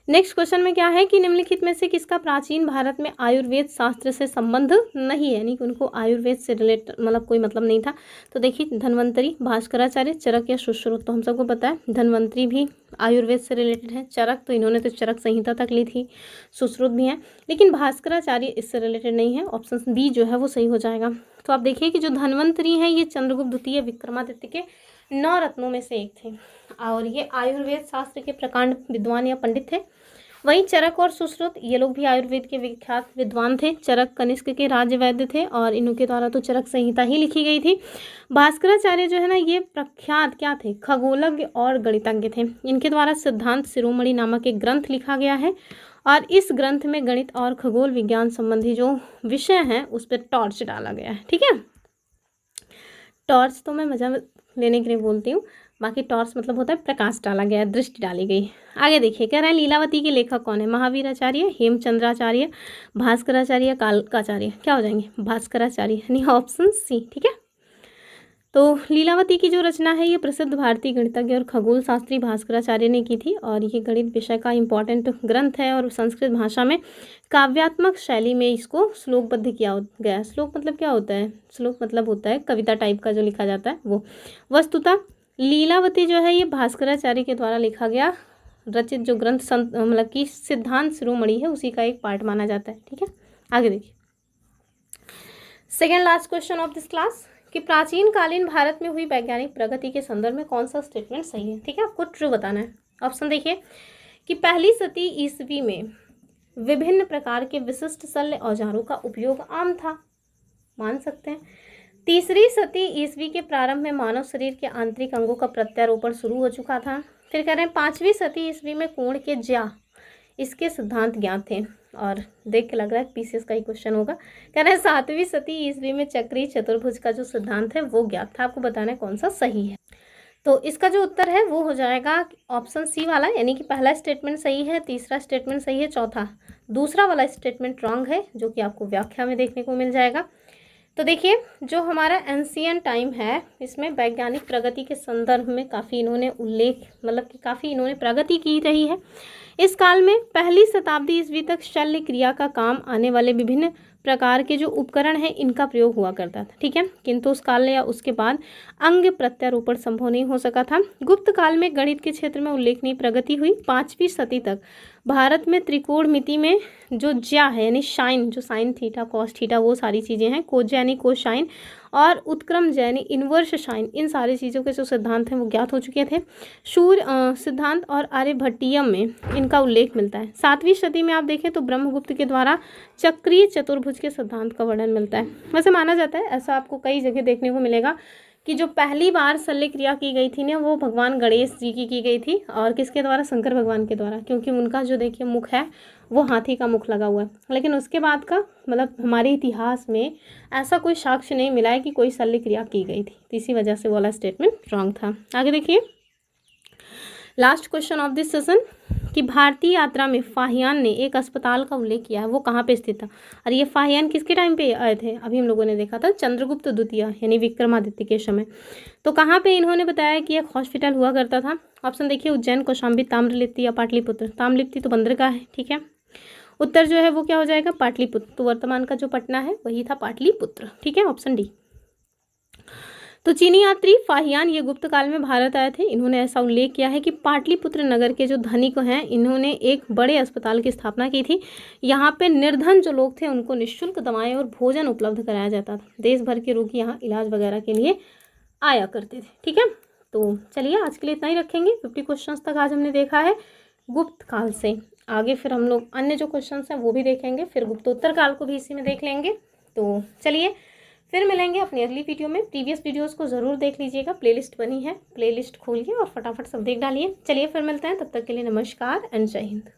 Speaker 1: नेक्स्ट क्वेश्चन में क्या है कि निम्नलिखित में से किसका प्राचीन भारत में आयुर्वेद शास्त्र से संबंध नहीं है, यानी कि उनको आयुर्वेद से रिलेट मतलब कोई मतलब नहीं था। तो देखिए, धन्वंतरी, भास्कराचार्य, चरक या सुश्रुत। तो हम सबको पता है धन्वंतरी भी आयुर्वेद से रिलेटेड है। चरक तो इन्होंने तो चरक संहिता तक ली थी। सुश्रुत भी हैं, लेकिन भास्कराचार्य इससे रिलेटेड नहीं है। ऑप्शन बी जो है वो सही हो जाएगा। तो आप देखिए कि जो धन्वंतरी हैं ये चंद्रगुप्त द्वितीय विक्रमादित्य के 9 रत्नों में से एक थे और ये आयुर्वेद शास्त्र के प्रकांड विद्वान या पंडित थे। वहीं चरक और सुश्रुत ये लोग भी आयुर्वेद के विख्यात विद्वान थे। चरक कनिष्क के राज्य वैद्य थे और इनके द्वारा तो चरक संहिता ही लिखी गई थी। भास्कराचार्य जो है ना, ये प्रख्यात क्या थे, खगोलज्ञ और गणितज्ञ थे। इनके द्वारा सिद्धांत शिरोमणि नामक एक ग्रंथ लिखा गया है और इस ग्रंथ में गणित और खगोल विज्ञान संबंधी जो विषय हैं उस पर टॉर्च डाला गया है। ठीक है, टॉर्च तो मैं मजा लेने के लिए बोलती हूँ, बाकी टॉर्च मतलब होता है प्रकाश डाला गया, दृष्टि डाली गई। आगे देखिए, कह रहे हैं लीलावती के लेखक कौन है। महावीराचार्य, हेमचंद्राचार्य, भास्कराचार्य, कालकाचार्य। क्या हो जाएंगे, भास्कराचार्य यानी ऑप्शन सी। ठीक है, तो लीलावती की जो रचना है ये प्रसिद्ध भारतीय गणितज्ञ और खगोल शास्त्री भास्कराचार्य ने की थी और ये गणित विषय का इम्पॉर्टेंट ग्रंथ है और संस्कृत भाषा में काव्यात्मक शैली में इसको श्लोकबद्ध किया गया है। श्लोक मतलब क्या होता है, श्लोक मतलब होता है कविता टाइप का जो लिखा जाता है वो। वस्तुतः लीलावती जो है ये भास्कराचार्य के द्वारा लिखा गया रचित जो ग्रंथ मतलब कि सिद्धांत शिरोमणि है उसी का एक पार्ट माना जाता है। ठीक है, आगे देखिए, second last question of this class कि प्राचीन कालीन भारत में हुई वैज्ञानिक प्रगति के संदर्भ में कौन सा स्टेटमेंट सही है। ठीक है, आपको ट्रू बताना है। ऑप्शन देखिए कि पहली शती ईस्वी में विभिन्न प्रकार के विशिष्ट शल्य औजारों का उपयोग आम था, मान सकते हैं। तीसरी शती ईस्वी के प्रारंभ में मानव शरीर के आंतरिक अंगों का प्रत्यारोपण शुरू हो चुका था। फिर कह रहे हैं 5वीं शती ईस्वी में कोण के ज्या इसके सिद्धांत ज्ञात थे और देख के लग रहा है पीसीएस का ही क्वेश्चन होगा। कह रहे हैं 7वीं शती ईस्वी में चक्रीय चतुर्भुज का जो सिद्धांत है वो ज्ञात था। आपको बताना है कौन सा सही है। तो इसका जो उत्तर है वो हो जाएगा ऑप्शन सी वाला, यानी कि पहला स्टेटमेंट सही है, तीसरा स्टेटमेंट सही है, चौथा दूसरा वाला स्टेटमेंट रॉन्ग है, जो कि आपको व्याख्या में देखने को मिल जाएगा। तो देखिए, जो हमारा एंशिएंट टाइम है इसमें वैज्ञानिक प्रगति के संदर्भ में काफ़ी इन्होंने उल्लेख मतलब कि काफ़ी इन्होंने प्रगति की रही है। इस काल में पहली शताब्दी ईस्वी तक शल्य क्रिया का काम आने वाले विभिन्न प्रकार के जो उपकरण हैं इनका प्रयोग हुआ करता था, ठीक है। किंतु उस काल या उसके बाद अंग प्रत्यारोपण संभव नहीं हो सका था। गुप्त काल में गणित के क्षेत्र में उल्लेखनीय प्रगति हुई। 5वीं सदी तक भारत में त्रिकोणमिति में जो ज्या है यानी साइन, जो साइन थीटा कॉस थीटा वो सारी चीज़ें हैं, कोज्या यानी कोसाइन और उत्क्रम यानी इन्वर्स साइन, इन सारी चीज़ों के जो सिद्धांत हैं वो ज्ञात हो चुके थे। सूर्य सिद्धांत और आर्यभट्टियम में इनका उल्लेख मिलता है। 7वीं सदी में आप देखें तो ब्रह्मगुप्त के द्वारा चक्रीय चतुर्भुज के सिद्धांत का वर्णन मिलता है। वैसे माना जाता है, ऐसा आपको कई जगह देखने को मिलेगा कि जो पहली बार शल्य क्रिया की गई थी ना वो भगवान गणेश जी की गई थी, और किसके द्वारा, शंकर भगवान के द्वारा, क्योंकि उनका जो देखिए मुख है वो हाथी का मुख लगा हुआ है। लेकिन उसके बाद का मतलब हमारे इतिहास में ऐसा कोई साक्ष्य नहीं मिला है कि कोई शल्य क्रिया की गई थी, तो इसी वजह से वो वाला स्टेटमेंट रॉन्ग था। आगे देखिए last question of this session कि भारतीय यात्रा में फाहियान ने एक अस्पताल का उल्लेख किया है, वो कहाँ पे स्थित था। और ये फाहियान किसके टाइम पे आए थे, अभी हम लोगों ने देखा था चंद्रगुप्त द्वितीय यानी विक्रमादित्य के समय। तो कहाँ पे इन्होंने बताया कि एक हॉस्पिटल हुआ करता था। ऑप्शन देखिए उज्जैन, कौशाम्बी, ताम्रलिप्ति या पाटलिपुत्र। ताम्रलिप्ति तो बंदरगाह है, ठीक है। उत्तर जो है वो क्या हो जाएगा, पाटलिपुत्र। तो वर्तमान का जो पटना है वही था पाटलिपुत्र, ठीक है, ऑप्शन डी। तो चीनी यात्री फाहियान ये गुप्त काल में भारत आए थे। इन्होंने ऐसा उल्लेख किया है कि पाटलिपुत्र नगर के जो धनिक हैं इन्होंने एक बड़े अस्पताल की स्थापना की थी। यहाँ पे निर्धन जो लोग थे उनको निःशुल्क दवाएं और भोजन उपलब्ध कराया जाता था। देश भर के रोगी यहाँ इलाज वगैरह के लिए आया करते थे, ठीक है। तो चलिए आज के लिए इतना ही रखेंगे। 50 क्वेश्चन तक आज हमने देखा है गुप्त काल से। आगे फिर हम लोग अन्य जो क्वेश्चन हैं वो भी देखेंगे, फिर गुप्तोत्तर काल को भी इसी में देख लेंगे। तो चलिए फिर मिलेंगे अपनी अगली वीडियो में। प्रीवियस वीडियोस को ज़रूर देख लीजिएगा, प्लेलिस्ट बनी है, प्लेलिस्ट खोलिए और फटाफट सब देख डालिए। चलिए फिर मिलते हैं, तब तक के लिए नमस्कार एंड जय हिंद।